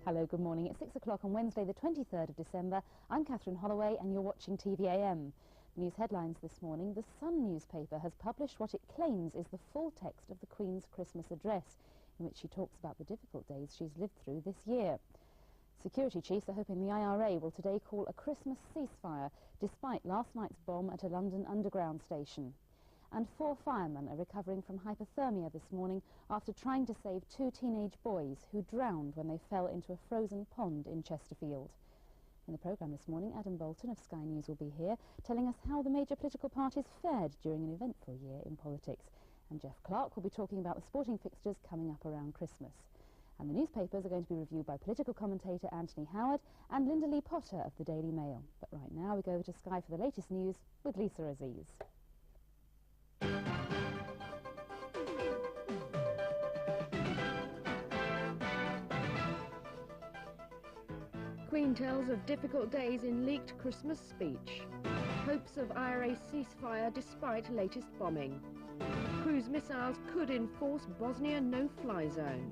Hello, good morning. It's 6 o'clock on Wednesday, the 23rd of December. I'm Catherine Holloway and you're watching TVAM. News headlines this morning. The Sun newspaper has published what it claims is the full text of the Queen's Christmas address, in which she talks about the difficult days she's lived through this year. Security chiefs are hoping the IRA will today call a Christmas ceasefire, despite last night's bomb at a London underground station. And 4 firemen are recovering from hypothermia this morning after trying to save 2 teenage boys who drowned when they fell into a frozen pond in Chesterfield. In the programme this morning, Adam Bolton of Sky News will be here, telling us how the major political parties fared during an eventful year in politics. And Jeff Clark will be talking about the sporting fixtures coming up around Christmas. And the newspapers are going to be reviewed by political commentator Anthony Howard and Linda Lee Potter of the Daily Mail. But right now we go over to Sky for the latest news with Lisa Aziz. Queen tells of difficult days in leaked Christmas speech. Hopes of IRA ceasefire despite latest bombing. Cruise missiles could enforce Bosnia no-fly zone.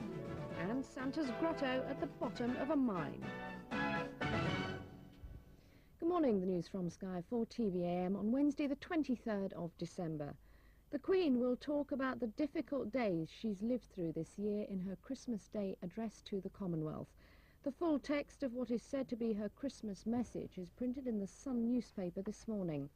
And Santa's grotto at the bottom of a mine. Good morning, the news from Sky for TVAM on Wednesday the 23rd of December. The Queen will talk about the difficult days she's lived through this year in her Christmas Day address to the Commonwealth. The full text of what is said to be her Christmas message is printed in the Sun newspaper this morning.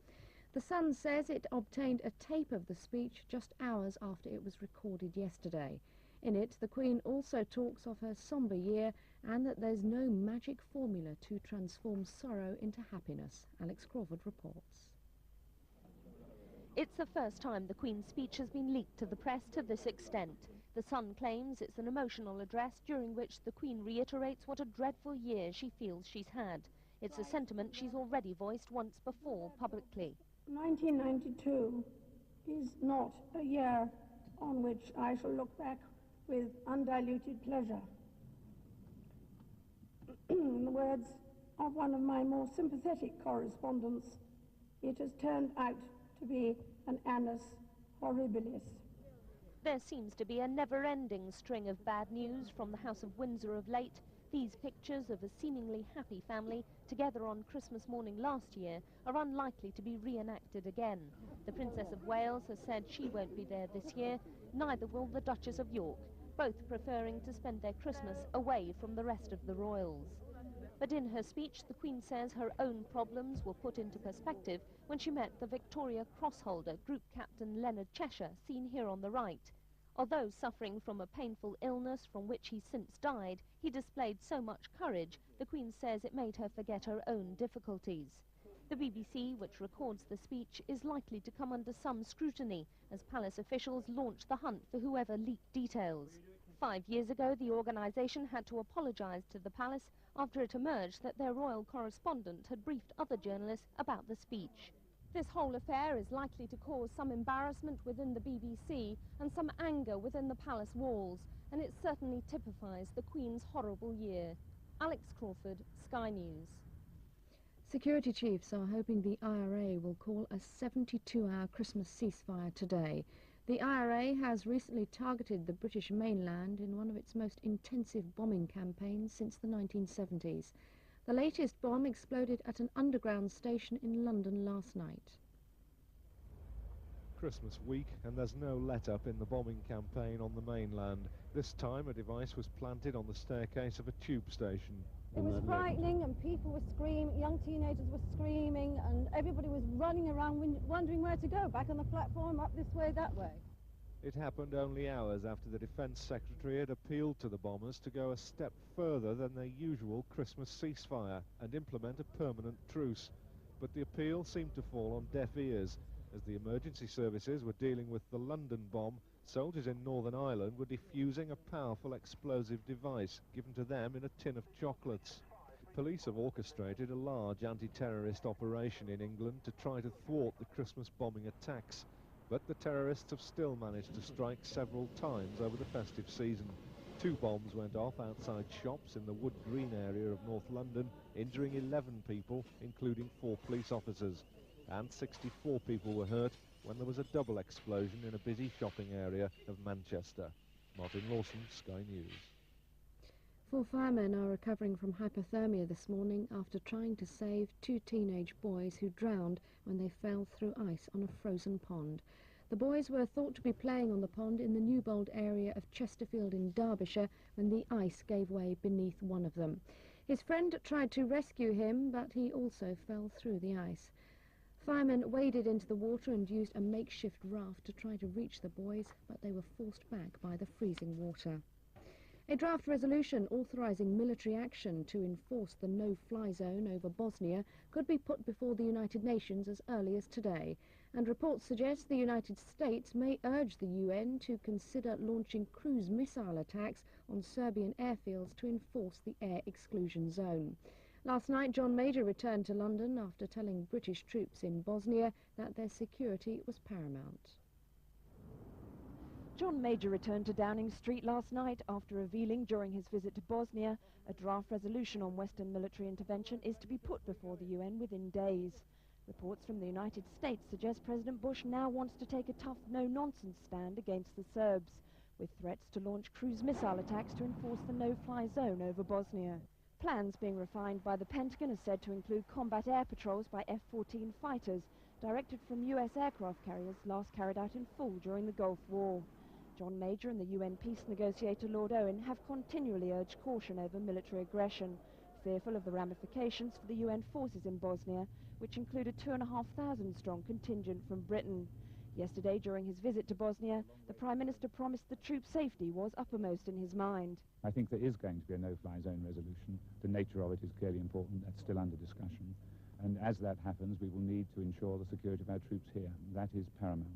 The Sun says it obtained a tape of the speech just hours after it was recorded yesterday. In it, the Queen also talks of her sombre year and that there's no magic formula to transform sorrow into happiness. Alex Crawford reports. It's the first time the Queen's speech has been leaked to the press to this extent. The Sun claims it's an emotional address during which the Queen reiterates what a dreadful year she feels she's had. It's a sentiment she's already voiced once before publicly. 1992 is not a year on which I shall look back with undiluted pleasure. In the words of one of my more sympathetic correspondents, it has turned out to be an annus horribilis. There seems to be a never-ending string of bad news from the House of Windsor of late. These pictures of a seemingly happy family together on Christmas morning last year are unlikely to be reenacted again. The Princess of Wales has said she won't be there this year, neither will the Duchess of York, both preferring to spend their Christmas away from the rest of the royals. But in her speech, the Queen says her own problems were put into perspective when she met the Victoria Cross holder, Group Captain Leonard Cheshire, seen here on the right. Although suffering from a painful illness from which he since died, he displayed so much courage, the Queen says it made her forget her own difficulties. The BBC, which records the speech, is likely to come under some scrutiny as palace officials launch the hunt for whoever leaked details. 5 years ago, the organisation had to apologise to the palace after it emerged that their royal correspondent had briefed other journalists about the speech. This whole affair is likely to cause some embarrassment within the BBC and some anger within the palace walls, and it certainly typifies the Queen's horrible year. Alex Crawford, Sky News. Security chiefs are hoping the IRA will call a 72-hour Christmas ceasefire today. The IRA has recently targeted the British mainland in one of its most intensive bombing campaigns since the 1970s. The latest bomb exploded at an underground station in London last night. Christmas week, and there's no let-up in the bombing campaign on the mainland. This time a device was planted on the staircase of a tube station. It was frightening, and people were screaming, young teenagers were screaming, and everybody was running around wondering where to go, back on the platform, up this way, that way. It happened only hours after the Defence Secretary had appealed to the bombers to go a step further than their usual Christmas ceasefire and implement a permanent truce. But the appeal seemed to fall on deaf ears. As the emergency services were dealing with the London bomb, soldiers in Northern Ireland were defusing a powerful explosive device given to them in a tin of chocolates. Police have orchestrated a large anti-terrorist operation in England to try to thwart the Christmas bombing attacks, but the terrorists have still managed to strike several times over the festive season. 2 bombs went off outside shops in the Wood Green area of North London, injuring 11 people, including 4 police officers, and 64 people were hurt when there was a double explosion in a busy shopping area of Manchester. Martin Lawson, Sky News. 4 firemen are recovering from hypothermia this morning after trying to save 2 teenage boys who drowned when they fell through ice on a frozen pond. The boys were thought to be playing on the pond in the Newbold area of Chesterfield in Derbyshire when the ice gave way beneath one of them. His friend tried to rescue him, but he also fell through the ice. Firemen waded into the water and used a makeshift raft to try to reach the boys, but they were forced back by the freezing water. A draft resolution authorising military action to enforce the no-fly zone over Bosnia could be put before the United Nations as early as today, and reports suggest the United States may urge the UN to consider launching cruise missile attacks on Serbian airfields to enforce the air exclusion zone. Last night, John Major returned to London after telling British troops in Bosnia that their security was paramount. John Major returned to Downing Street last night after revealing during his visit to Bosnia a draft resolution on Western military intervention is to be put before the UN within days. Reports from the United States suggest President Bush now wants to take a tough no-nonsense stand against the Serbs, with threats to launch cruise missile attacks to enforce the no-fly zone over Bosnia. Plans being refined by the Pentagon are said to include combat air patrols by F-14 fighters, directed from US aircraft carriers last carried out in full during the Gulf War. John Major and the UN peace negotiator Lord Owen have continually urged caution over military aggression, fearful of the ramifications for the UN forces in Bosnia, which include a 2,500-strong contingent from Britain. Yesterday, during his visit to Bosnia, the Prime Minister promised that troop safety was uppermost in his mind. I think there is going to be a no-fly zone resolution. The nature of it is clearly important. That's still under discussion. And as that happens, we will need to ensure the security of our troops here. That is paramount.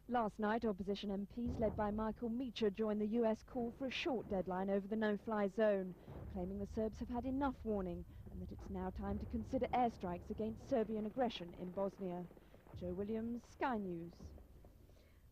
Last night, opposition MPs led by Michael Meacher joined the US call for a short deadline over the no-fly zone, claiming the Serbs have had enough warning and that it's now time to consider airstrikes against Serbian aggression in Bosnia. Jo Williams, Sky News.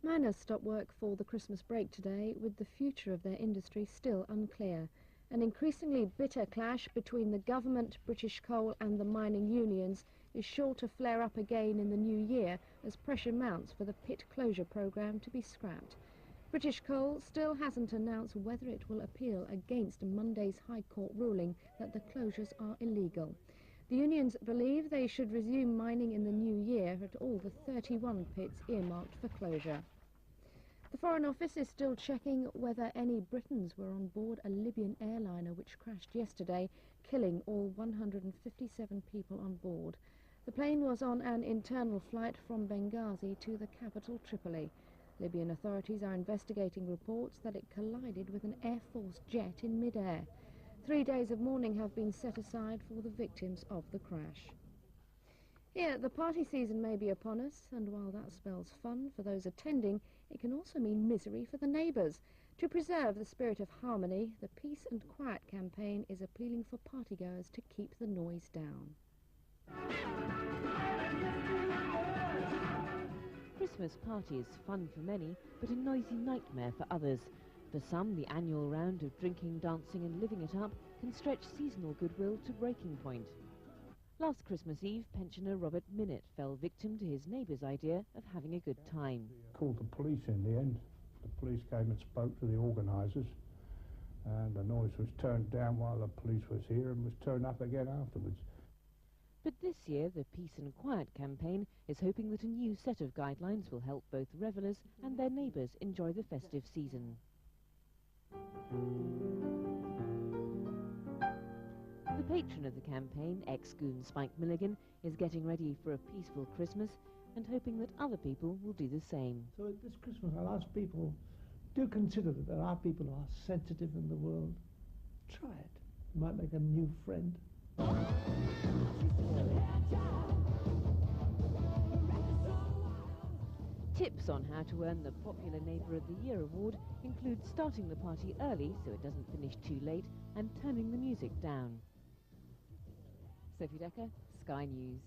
Miners stopped work for the Christmas break today, with the future of their industry still unclear. An increasingly bitter clash between the government, British Coal and the mining unions is sure to flare up again in the new year as pressure mounts for the pit closure programme to be scrapped. British Coal still hasn't announced whether it will appeal against Monday's High Court ruling that the closures are illegal. The unions believe they should resume mining in the new year at all the 31 pits earmarked for closure. The Foreign Office is still checking whether any Britons were on board a Libyan airliner which crashed yesterday, killing all 157 people on board. The plane was on an internal flight from Benghazi to the capital Tripoli. Libyan authorities are investigating reports that it collided with an Air Force jet in mid-air. 3 days of mourning have been set aside for the victims of the crash. Here, the party season may be upon us, and while that spells fun for those attending, it can also mean misery for the neighbours. To preserve the spirit of harmony, the Peace and Quiet campaign is appealing for partygoers to keep the noise down. Christmas party is fun for many, but a noisy nightmare for others. For some, the annual round of drinking, dancing and living it up can stretch seasonal goodwill to breaking point. Last Christmas Eve, pensioner Robert Minnett fell victim to his neighbour's idea of having a good time. Called the police in the end. The police came and spoke to the organisers, and the noise was turned down while the police was here and was turned up again afterwards. But this year, the Peace and Quiet campaign is hoping that a new set of guidelines will help both revellers and their neighbours enjoy the festive season. The patron of the campaign, ex-goon Spike Milligan, is getting ready for a peaceful Christmas and hoping that other people will do the same. So this Christmas I'll ask people, do consider that there are people who are sensitive in the world. Try it. You might make a new friend. Tips on how to earn the Popular Neighbour of the Year award include starting the party early so it doesn't finish too late and turning the music down. Sophie Decker, Sky News.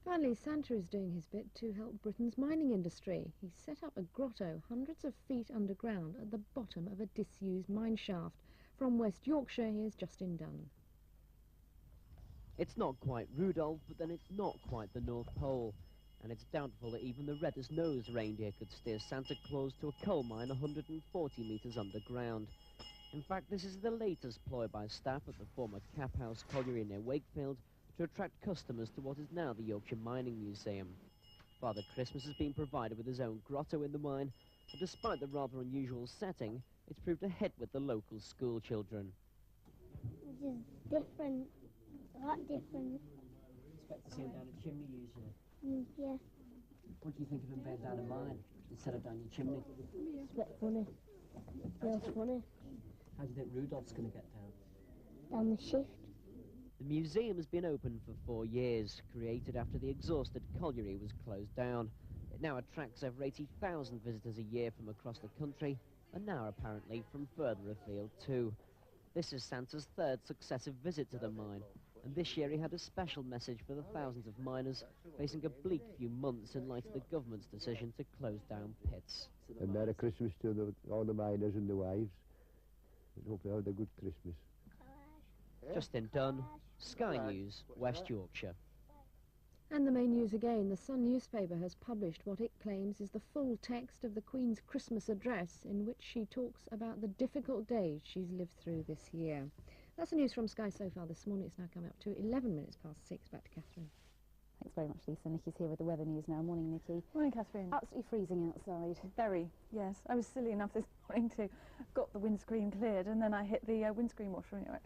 Finally, Santa is doing his bit to help Britain's mining industry. He's set up a grotto hundreds of feet underground at the bottom of a disused mine shaft. From West Yorkshire, here's Justin Dunn. It's not quite Rudolph, but then it's not quite the North Pole. And it's doubtful that even the reddest-nosed reindeer could steer Santa Claus to a coal mine 140 metres underground. In fact, this is the latest ploy by staff at the former Cap House colliery near Wakefield to attract customers to what is now the Yorkshire Mining Museum. Father Christmas has been provided with his own grotto in the mine, and despite the rather unusual setting, it's proved a hit with the local school children. This is different, a lot different. Expect to see him down a chimney usually. Yeah. What do you think of him being down a mine instead of down your chimney? It's a bit funny. Feels funny. How do you think Rudolph's going to get down? Down the shift. The museum has been open for 4 years, created after the exhausted colliery was closed down. It now attracts over 80,000 visitors a year from across the country, and now apparently from further afield too. This is Santa's third successive visit to the mine, and this year he had a special message for the thousands of miners facing a bleak few months in light of the government's decision to close down pits. And Merry Christmas to all the miners and the wives. And hope they have a good Christmas. Justin Dunn, Sky News, West Yorkshire. And the main news again. The Sun newspaper has published what it claims is the full text of the Queen's Christmas address, in which she talks about the difficult days she's lived through this year. That's the news from Sky so far this morning. It's now coming up to 11 minutes past 6. Back to Catherine. Thanks very much, Lisa. Nikki's here with the weather news now. Morning, Nikki. Morning, Catherine. Absolutely freezing outside. Very, yes. I was silly enough this morning to got the windscreen cleared, and then I hit the windscreen washer and it went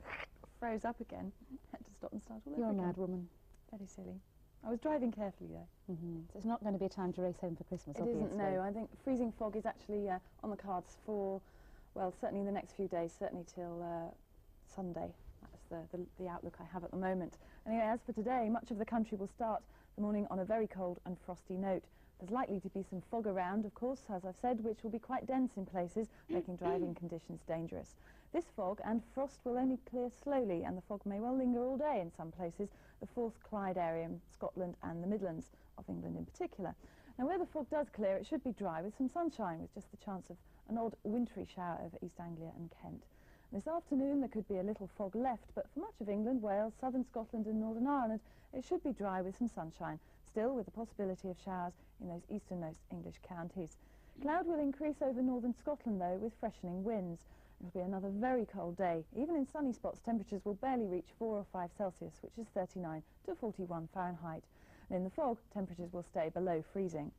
froze up again. Had to stop and start all over You're again. a mad woman. Very silly. I was driving carefully though. So it's not going to be a time to race home for Christmas, It obviously. isn't, no. I think freezing fog is actually on the cards for, well, certainly in the next few days, certainly till Sunday. That's the outlook I have at the moment. Anyway, as for today, much of the country will start the morning on a very cold and frosty note. There's likely to be some fog around, of course, as I've said, which will be quite dense in places, making driving conditions dangerous. This fog and frost will only clear slowly, and the fog may well linger all day in some places, the Forth Clyde area in Scotland and the Midlands of England in particular. Now, where the fog does clear, it should be dry with some sunshine, with just the chance of an odd wintry shower over East Anglia and Kent. This afternoon there could be a little fog left, but for much of England, Wales, southern Scotland and Northern Ireland, it should be dry with some sunshine, still with the possibility of showers in those easternmost English counties. Cloud will increase over northern Scotland, though, with freshening winds. It'll be another very cold day. Even in sunny spots, temperatures will barely reach 4 or 5 Celsius, which is 39 to 41 Fahrenheit. And in the fog, temperatures will stay below freezing.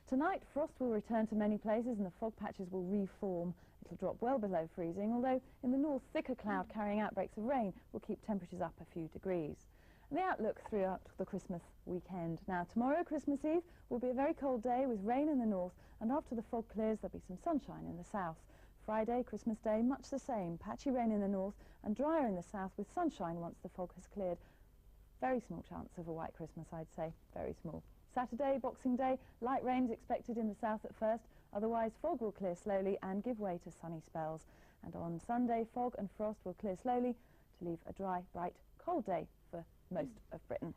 Tonight, frost will return to many places and the fog patches will reform. It'll drop well below freezing, although in the north, thicker cloud carrying outbreaks of rain will keep temperatures up a few degrees. And the outlook throughout the Christmas weekend. Now, tomorrow, Christmas Eve, will be a very cold day with rain in the north, and after the fog clears, there'll be some sunshine in the south. Friday, Christmas Day, much the same. Patchy rain in the north and drier in the south with sunshine once the fog has cleared. Very small chance of a white Christmas, I'd say. Very small. Saturday, Boxing Day, light rains expected in the south at first. Otherwise, fog will clear slowly and give way to sunny spells. And on Sunday, fog and frost will clear slowly to leave a dry, bright, cold day for most of Britain.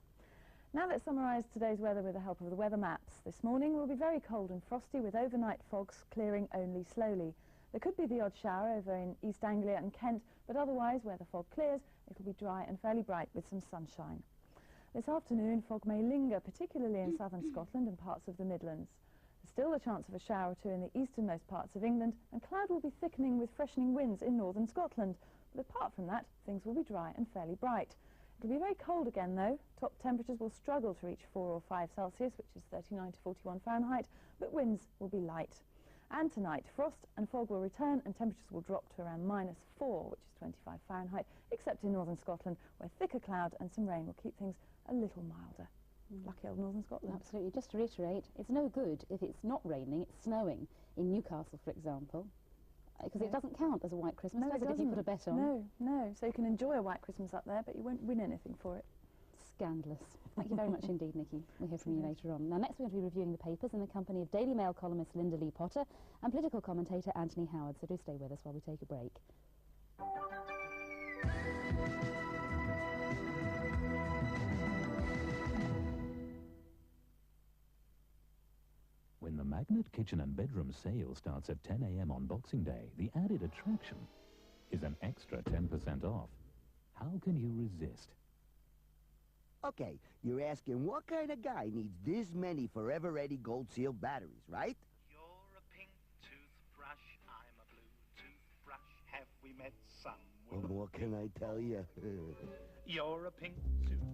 Now let's summarise today's weather with the help of the weather maps. This morning will be very cold and frosty with overnight fogs clearing only slowly. There could be the odd shower over in East Anglia and Kent, but otherwise, where the fog clears, it'll be dry and fairly bright with some sunshine. This afternoon, fog may linger, particularly in southern Scotland and parts of the Midlands. There's still a chance of a shower or two in the easternmost parts of England, and cloud will be thickening with freshening winds in northern Scotland. But apart from that, things will be dry and fairly bright. It'll be very cold again, though. Top temperatures will struggle to reach 4 or 5 Celsius, which is 39 to 41 Fahrenheit, but winds will be light. And tonight, frost and fog will return and temperatures will drop to around -4, which is 25 Fahrenheit, except in northern Scotland, where thicker cloud and some rain will keep things a little milder. Lucky old northern Scotland. Absolutely. Just to reiterate, it's no good if it's not raining, it's snowing in Newcastle, for example, because it doesn't count as a white Christmas, No, does it it, if you doesn't. put a bet on? No, no. So you can enjoy a white Christmas up there, but you won't win anything for it. Scandalous. Thank you very much indeed, Nikki. We'll hear from you later on. Now, next we're going to be reviewing the papers in the company of Daily Mail columnist Linda Lee Potter and political commentator Anthony Howard, so do stay with us while we take a break. When the Magnet Kitchen and Bedroom sale starts at 10 a.m. on Boxing Day, the added attraction is an extra 10% off. How can you resist? Okay, you're asking what kind of guy needs this many Forever Ready Gold Seal batteries, right? You're a pink toothbrush, I'm a blue toothbrush. Have we met somewhere? Well, what can I tell you? You're a pink toothbrush.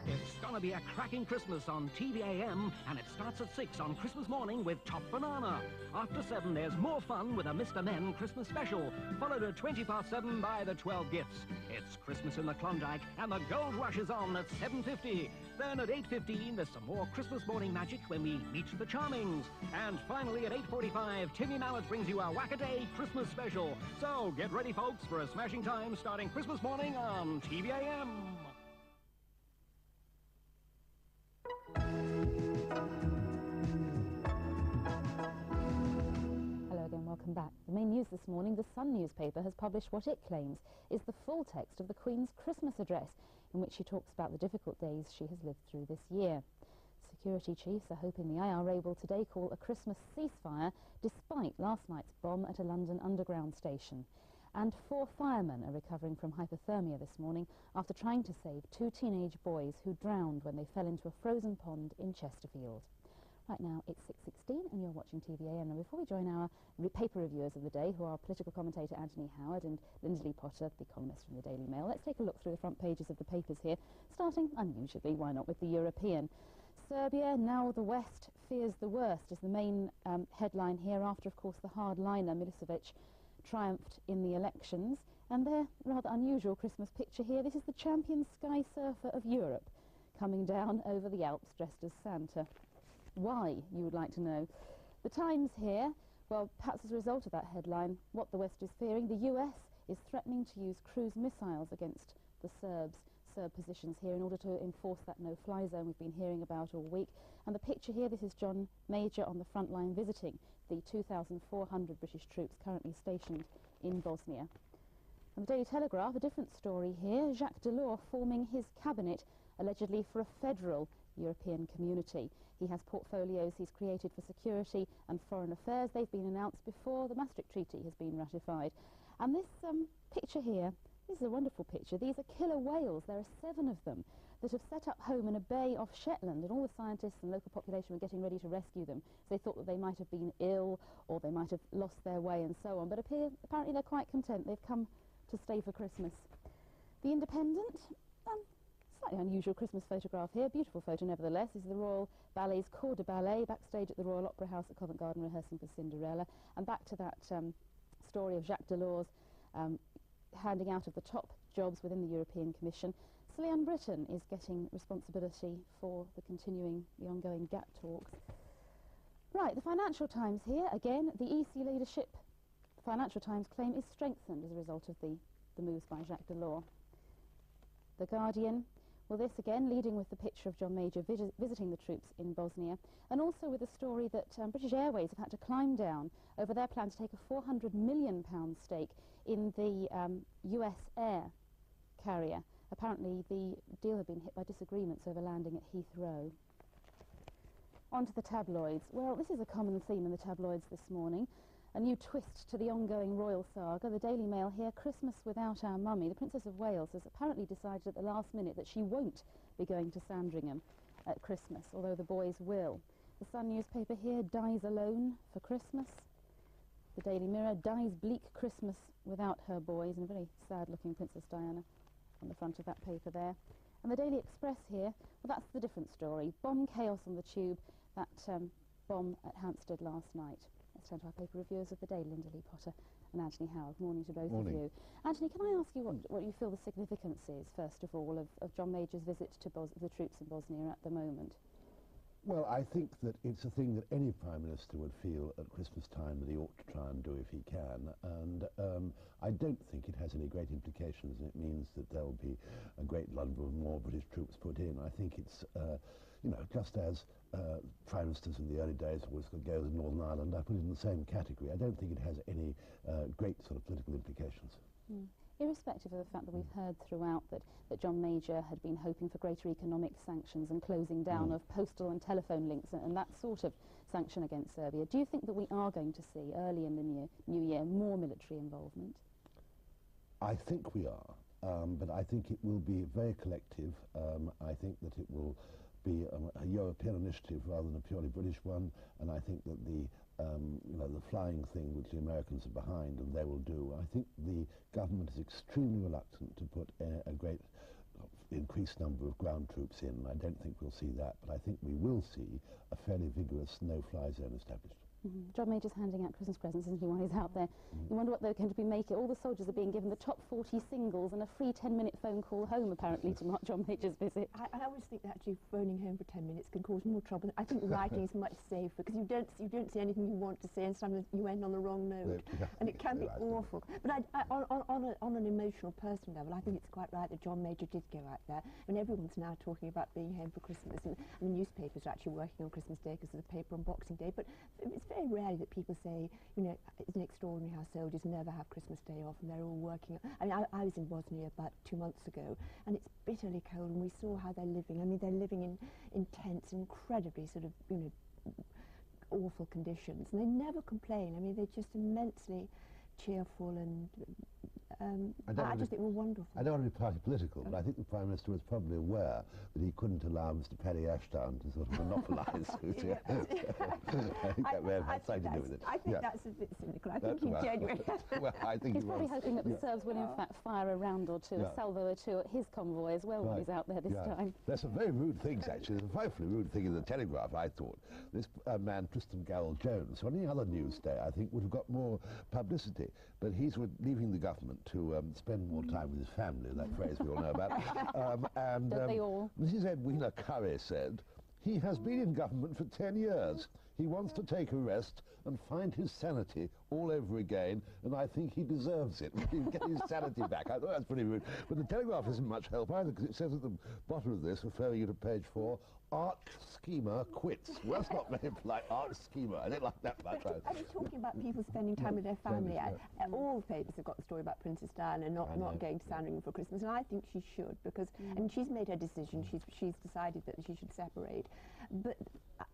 It's gonna be a cracking Christmas on TVAM, and it starts at 6 on Christmas morning with Top Banana. After 7, there's more fun with a Mr. Men Christmas special, followed at 7 by the 12 gifts. It's Christmas in the Klondike, and the Gold Rush is on at 7:50. Then at 8:15, there's some more Christmas morning magic when we meet the Charmings. And finally at 8:45, Timmy Mallet brings you a Whack-A-Day Christmas special. So get ready, folks, for a smashing time starting Christmas morning on TVAM. Hello again, welcome back. The main news this morning, the Sun newspaper has published what it claims is the full text of the Queen's Christmas address, in which she talks about the difficult days she has lived through this year. Security chiefs are hoping the IRA will today call a Christmas ceasefire despite last night's bomb at a London Underground station. And 4 firemen are recovering from hypothermia this morning after trying to save 2 teenage boys who drowned when they fell into a frozen pond in Chesterfield. Right now it's 6:16 and you're watching TVAM. Now before we join our paper reviewers of the day, who are political commentator Anthony Howard and Lindley Potter, the columnist from the Daily Mail, let's take a look through the front pages of the papers here, starting, unusually, why not, with the European. Serbia, now the West fears the worst, is the main headline here, after, of course, the hardliner Milicevic triumphed in the elections. And their rather unusual Christmas picture here, this is the champion sky surfer of Europe coming down over the Alps dressed as Santa. Why, you would like to know? The Times here, well, perhaps as a result of that headline, what the West is fearing, the US is threatening to use cruise missiles against the Serb positions here in order to enforce that no-fly zone we've been hearing about all week. And the picture here, this is John Major on the front line visiting the 2,400 British troops currently stationed in Bosnia. And the Daily Telegraph, a different story here, Jacques Delors forming his cabinet allegedly for a federal European community. He has portfolios he's created for security and foreign affairs. They've been announced before the Maastricht Treaty has been ratified. And this picture here, this is a wonderful picture. These are killer whales. There are 7 of them that have set up home in a bay off Shetland, and all the scientists and local population were getting ready to rescue them. So they thought that they might have been ill or they might have lost their way and so on. But apparently they're quite content. They've come to stay for Christmas. The Independent, slightly unusual Christmas photograph here, beautiful photo nevertheless, is the Royal Ballet's Corps de Ballet backstage at the Royal Opera House at Covent Garden rehearsing for Cinderella. And back to that story of Jacques Delors handing out of the top jobs within the European Commission. Slian Britain is getting responsibility for the ongoing GATT talks. Right, the Financial Times here, again, the EC leadership, the Financial Times claim, is strengthened as a result of the moves by Jacques Delors. The Guardian, well, this again leading with the picture of John Major visiting the troops in Bosnia, and also with the story that British Airways have had to climb down over their plan to take a £400 million stake in the US air carrier. Apparently the deal had been hit by disagreements over landing at Heathrow. On to the tabloids. Well, this is a common theme in the tabloids this morning. A new twist to the ongoing royal saga. The Daily Mail here, Christmas without our mummy. The Princess of Wales has apparently decided at the last minute that she won't be going to Sandringham at Christmas, although the boys will. The Sun newspaper here, dies alone for Christmas. The Daily Mirror, dies bleak Christmas without her boys, and a very sad-looking Princess Diana on the front of that paper there. And the Daily Express here, well, that's the different story. Bomb chaos on the tube, that bomb at Hampstead last night. Let's turn to our paper reviewers of the day, Lindley Potter and Anthony Howard. Morning to both of you. Anthony, can I ask you what you feel the significance is, first of all, of John Major's visit to the troops in Bosnia at the moment? Well, I think that it's a thing that any Prime Minister would feel at Christmas time that he ought to try and do if he can, and I don't think it has any great implications, and it means that there will be a great number of more British troops put in. I think it's, you know, just as Prime Ministers in the early days always could go to Northern Ireland, I put it in the same category. I don't think it has any great sort of political implications. Irrespective of the fact that we've heard throughout that John Major had been hoping for greater economic sanctions and closing down of postal and telephone links and that sort of sanction against Serbia, do you think that we are going to see early in the new year more military involvement? I think we are, but I think it will be very collective. I think that it will be a European initiative rather than a purely British one, and I think that the flying thing which the Americans are behind and they will do. I think the government is extremely reluctant to put a great increased number of ground troops in. I don't think we'll see that, but I think we will see a fairly vigorous no-fly zone established. John Major's handing out Christmas presents, isn't he, while he's out there? You wonder what they're going to be making. All the soldiers are being given the top 40 singles and a free 10-minute phone call home, apparently, to mark John Major's visit. I always think that actually phoning home for 10 minutes can cause more trouble. I think writing is much safer because you don't say anything you want to say and sometimes you end on the wrong note. And it can be awful. But on an emotional, personal level, I think it's quite right that John Major did go out there. I mean, everyone's now talking about being home for Christmas, and the newspapers are actually working on Christmas Day because of the paper on Boxing Day. But it's very rarely that people say, you know, it's extraordinary how soldiers never have Christmas Day off and they're all working. I mean, I was in Bosnia about 2 months ago, and it's bitterly cold, and we saw how they're living. I mean, they're living in tents, incredibly sort of, you know, awful conditions, and they never complain. I mean, they're just immensely cheerful, and I just think we're wonderful. I don't want to be party political, but I think the Prime Minister was probably aware that he couldn't allow Mr Perry Ashdown to sort of monopolise. I think that may have had something to do with it. I think that's a bit cynical. I think he genuinely... Well, I think he's probably hoping that the Serbs will in fact fire a round or two, a salvo or two at his convoy as well when he's out there this time. There's some very rude things, actually. There's a frightfully rude thing in the Telegraph, I thought. This man, Tristan Garrell-Jones, on any other news day, I think, would have got more publicity. But he's leaving the government to spend more time with his family, that phrase we all know about. And they all? Mrs Edwina Curry said, he has been in government for 10 years. He wants to take a rest and find his sanity all over again, and I think he deserves it. He'll get his sanity back. I thought that's pretty rude. But the Telegraph isn't much help either, because it says at the bottom of this, referring you to page 4, art schemer quits. Well, that's not very polite. Art schemer. I don't like that much. I was talking about people spending time with their family. All the papers have got the story about Princess Diana not going to Sandringham for Christmas, and I think she should, because I mean, she's made her decision. She's decided that she should separate. But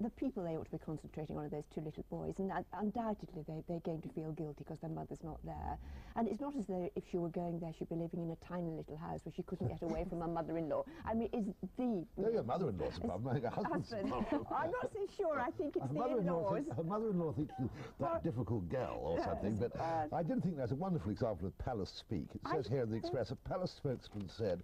the people they ought to be concentrating on are those 2 little boys, and undoubtedly they're going to feel guilty because their mother's not there. And it's not as though if she were going there she'd be living in a tiny little house where she couldn't get away from her mother-in-law. I mean, it's the... No, your mother-in-law's a problem. I think her husband's a problem. I'm not so sure. I think it's the in-laws. Her mother-in-law thinks she's that difficult girl or something, but I did think that's a wonderful example of palace speak. It says here in the Express, a palace spokesman said,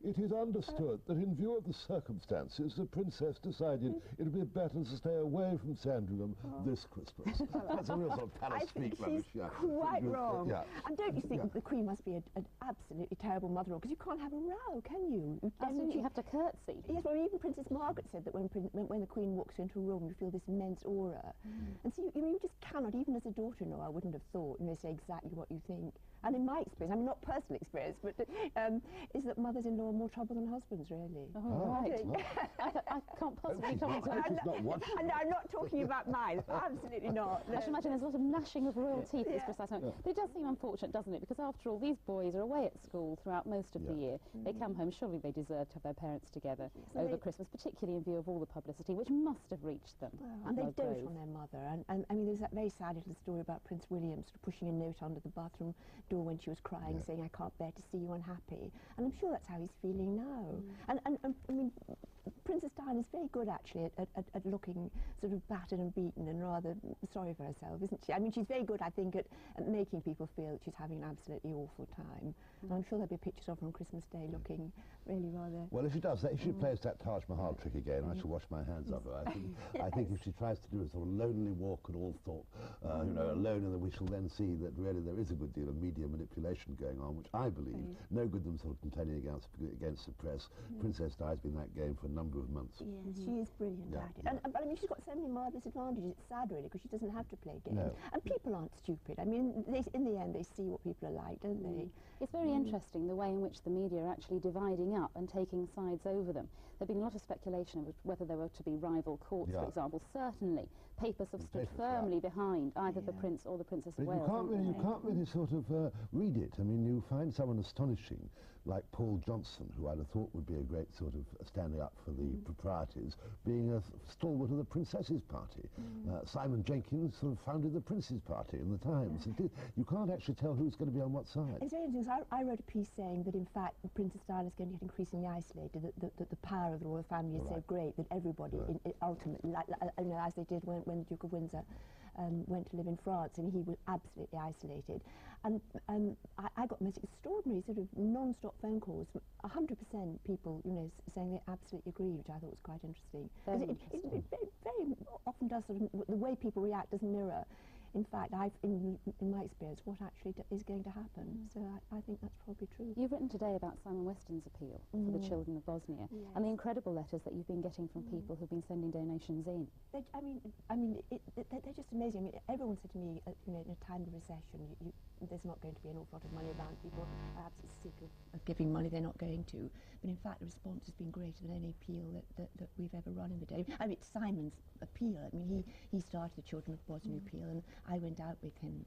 it is understood that in view of the circumstances, the princess decided it would be better to stay away from Sandringham this Christmas. That's a real sort of palace speak rubbish. She's quite wrong. And don't you think that the Queen must be an absolutely terrible mother-in-law? Because you can't have a row, can you? You have to curtsy. Yes, well, even Princess Margaret said that when the Queen walks into a room, you feel this immense aura. And so you just cannot, even as a daughter-in-law, I wouldn't have thought, say exactly what you think. And in my experience, I mean, not personal experience, but is that mothers-in-law are more trouble than husbands, really. Oh, right. I can't possibly comment on that. And I'm not talking about mine. Absolutely not. I should imagine there's a lot of gnashing of royal teeth at this precise moment. But it does seem unfortunate, doesn't it? Because after all, these boys are away at school throughout most of the year. They come home, surely they deserve to have their parents together over Christmas, particularly in view of all the publicity, which must have reached them. And they dote on their mother. And I mean, there's that very sad little story about Prince William sort of pushing a note under the bathroom door when she was crying, saying, I can't bear to see you unhappy. And I'm sure that's how he's feeling now. And I mean, Princess Diana is very good, actually, at looking sort of battered and beaten and rather sorry for herself, isn't she? I mean, she's very good, I think, at making people feel that she's having an absolutely awful time. And I'm sure there'll be pictures of her on Christmas Day looking really rather... Well, if she does that, if she plays that Taj Mahal trick again, I shall wash my hands of her. I think if she tries to do a sort of lonely walk and all thought, you know, alone, and then we shall then see that really there is a good deal of media manipulation going on, which I believe, no good them sort of complaining against the press. Princess Di's been in that game for a number of months. Yes, she is brilliant at it. But I mean, she's got so many marvellous advantages. It's sad, really, because she doesn't have to play games. And people aren't stupid. I mean, in the end, they see what people are like, don't they? It's very interesting the way in which the media are actually dividing up and taking sides over them. There's been a lot of speculation of whether there were to be rival courts, for example. Certainly, papers have stood firmly behind either the Prince or the Princess of Wales. You can't really sort of read it. I mean, you find someone astonishing, like Paul Johnson, who I'd have thought would be a great sort of standing up for the proprieties, being a stalwart of the Princess's Party. Simon Jenkins sort of founded the Prince's Party in the Times. You can't actually tell who's going to be on what side. It's very interesting. I wrote a piece saying that, in fact, Princess Diana is going to get increasingly isolated, that the power of the royal family is so great that everybody, ultimately, as they did when the Duke of Windsor went to live in France, and he was absolutely isolated. And I got most extraordinary sort of non-stop phone calls, 100% people, saying they absolutely agree, which I thought was quite interesting. It very often does sort of, the way people react does mirror, in fact, in my experience, what actually is going to happen. So I think that's probably true. You've written today about Simon Weston's appeal for the children of Bosnia, and the incredible letters that you've been getting from people who've been sending donations in. They're just amazing. I mean, everyone said to me, in a time of recession, there's not going to be an awful lot of money around. People are absolutely sick of giving money they're not going to. But in fact, the response has been greater than any appeal that we've ever run in the day. I mean, it's Simon's appeal. I mean, he started the Children of Bosnia appeal, and I went out with him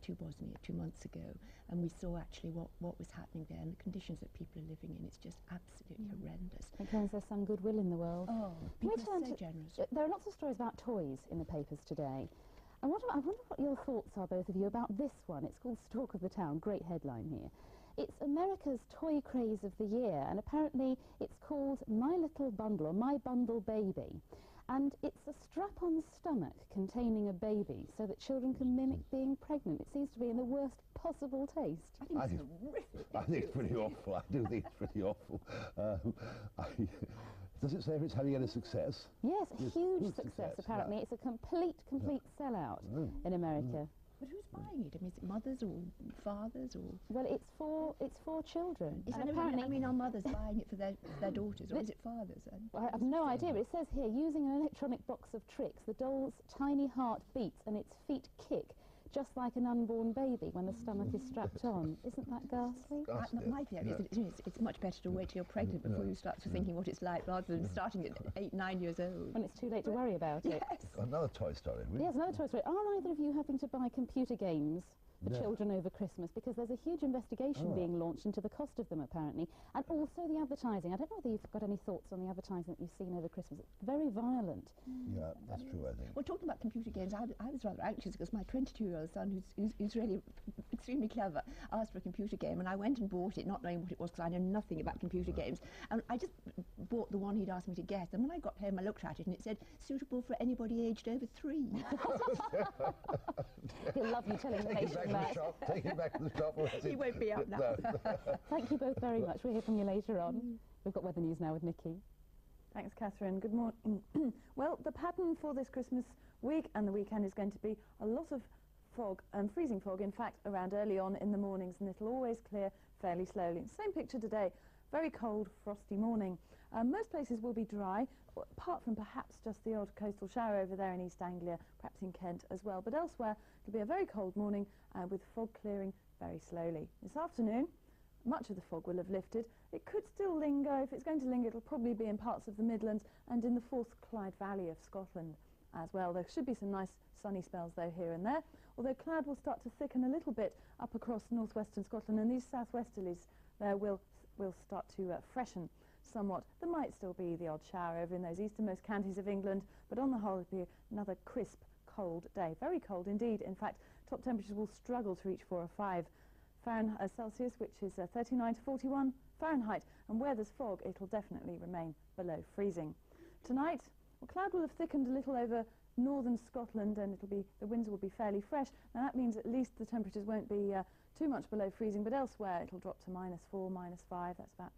to Bosnia 2 months ago, and we saw actually what was happening there and the conditions that people are living in. It's just absolutely horrendous. It claims there's some goodwill in the world. Oh, people are so generous. There are lots of stories about toys in the papers today. I wonder what your thoughts are, both of you, about this one. It's called Stalk of the Town. Great headline here. It's America's toy craze of the year, and apparently it's called My Little Bundle, or My Bundle Baby. And it's a strap-on stomach containing a baby so that children can mimic being pregnant. It seems to be in the worst possible taste. I think it's pretty awful. I do think it's pretty awful. Does it say if it's having any success? Yes, a huge success apparently. It's a complete sellout in America. But who's buying it? I mean, is it mothers or fathers or? Well, it's for children. And apparently, I mean, are mothers buying it for their daughters, or is it fathers? Well, I have no idea, but it says here, using an electronic box of tricks, the doll's tiny heart beats and its feet kick, just like an unborn baby when the stomach is strapped on. Isn't that ghastly? My theory is it's much better to wait till you're pregnant before you start thinking what it's like, rather than starting at 8, 9 years old. When it's too late to worry about it. Another Toy Story, really? Yes, another Toy Story. Are either of you having to buy computer games for children over Christmas? Because there's a huge investigation being launched into the cost of them, apparently, and also the advertising. I don't know whether you've got any thoughts on the advertising that you've seen over Christmas. It's very violent. Yeah, that's true, I think. Well, talking about computer games, I was rather anxious because my 22-year-old son, who's really extremely clever, asked for a computer game, and I went and bought it, not knowing what it was, because I know nothing about computer games. And I just bought the one he'd asked me to get, and when I got home, I looked at it, and it said, suitable for anybody aged over 3. He'll love you telling the nation that. Take it back to the shop. He won't be up now. Thank you both very much. We'll hear from you later on. We've got weather news now with Nikki. Thanks, Catherine. Good morning. Well, the pattern for this Christmas week and the weekend is going to be a lot of fog, freezing fog, in fact, around early on in the mornings, and it'll always clear fairly slowly. Same picture today. Very cold, frosty morning. Most places will be dry, apart from perhaps just the odd coastal shower over there in East Anglia, perhaps in Kent as well. But elsewhere, it'll be a very cold morning with fog clearing very slowly. This afternoon, much of the fog will have lifted. It could still linger. If it's going to linger, it'll probably be in parts of the Midlands and in the Forth Clyde Valley of Scotland as well. There should be some nice sunny spells, though, here and there, although cloud will start to thicken a little bit up across northwestern Scotland, and these southwesterlies there will start to freshen somewhat. There might still be the odd shower over in those easternmost counties of England, but on the whole it'll be another crisp, cold day. Very cold indeed. In fact, top temperatures will struggle to reach 4 or 5 Celsius, which is 39 to 41 Fahrenheit. And where there's fog, it'll definitely remain below freezing. Tonight, well, cloud will have thickened a little over northern Scotland, and the winds will be fairly fresh. Now that means at least the temperatures won't be too much below freezing, but elsewhere it'll drop to -4, -5. That's about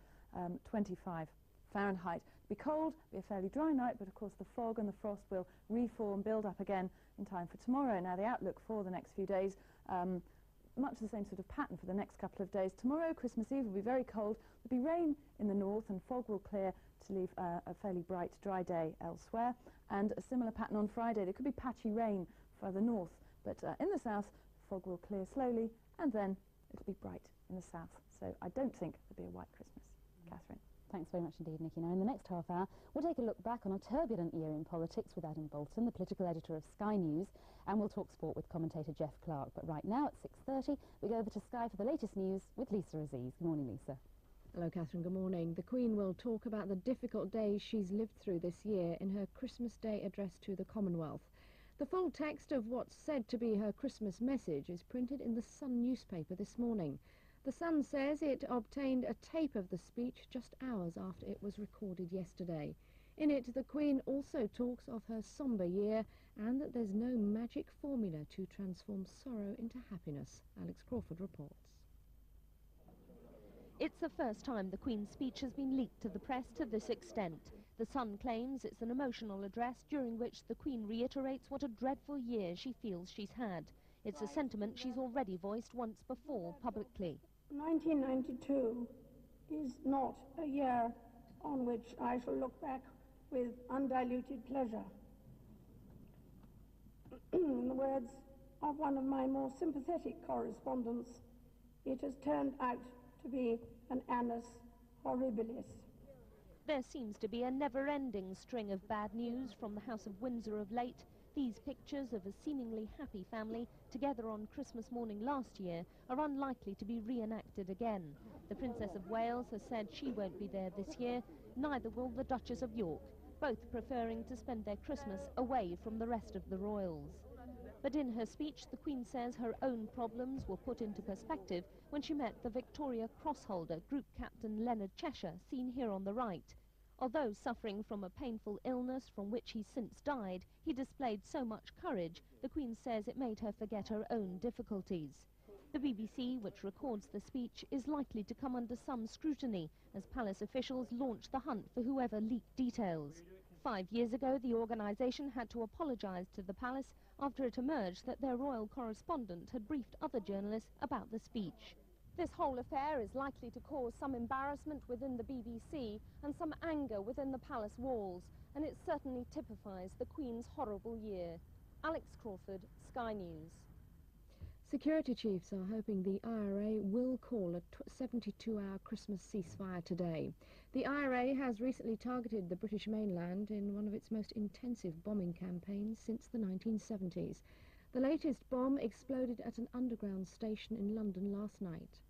25 Fahrenheit. It'll be cold, be a fairly dry night, but of course the fog and the frost will reform, build up again in time for tomorrow. Now the outlook for the next few days, much the same sort of pattern for the next couple of days. Tomorrow, Christmas Eve, will be very cold. There'll be rain in the north, and fog will clear to leave a fairly bright, dry day elsewhere. And a similar pattern on Friday. There could be patchy rain further north, but in the south, fog will clear slowly, and then it'll be bright in the south. So I don't think there'll be a white Christmas. Catherine. Thanks very much indeed, Nikki. Now, in the next half hour, we'll take a look back on a turbulent year in politics with Adam Bolton, the political editor of Sky News, and we'll talk sport with commentator Jeff Clark. But right now, at 6:30, we go over to Sky for the latest news with Lisa Aziz. Good morning, Lisa. Hello, Catherine. Good morning. The Queen will talk about the difficult days she's lived through this year in her Christmas Day address to the Commonwealth. The full text of what's said to be her Christmas message is printed in the Sun newspaper this morning. The Sun says it obtained a tape of the speech just hours after it was recorded yesterday. In it, the Queen also talks of her sombre year and that there's no magic formula to transform sorrow into happiness. Alex Crawford reports. It's the first time the Queen's speech has been leaked to the press to this extent. The Sun claims it's an emotional address during which the Queen reiterates what a dreadful year she feels she's had. It's a sentiment she's already voiced once before publicly. 1992 is not a year on which I shall look back with undiluted pleasure. In the words of one of my more sympathetic correspondents, it has turned out to be an annus horribilis. There seems to be a never-ending string of bad news from the House of Windsor of late. These pictures of a seemingly happy family together on Christmas morning last year are unlikely to be reenacted again. The Princess of Wales has said she won't be there this year, neither will the Duchess of York, both preferring to spend their Christmas away from the rest of the royals. But in her speech, the Queen says her own problems were put into perspective when she met the Victoria Cross holder, Group Captain Leonard Cheshire, seen here on the right. Although suffering from a painful illness from which he since died, he displayed so much courage, the Queen says it made her forget her own difficulties. The BBC, which records the speech, is likely to come under some scrutiny as palace officials launch the hunt for whoever leaked details. 5 years ago, the organisation had to apologise to the palace after it emerged that their royal correspondent had briefed other journalists about the speech. This whole affair is likely to cause some embarrassment within the BBC and some anger within the palace walls, and it certainly typifies the Queen's horrible year. Alex Crawford, Sky News. Security chiefs are hoping the IRA will call a 72-hour Christmas ceasefire today. The IRA has recently targeted the British mainland in one of its most intensive bombing campaigns since the 1970s. The latest bomb exploded at an underground station in London last night.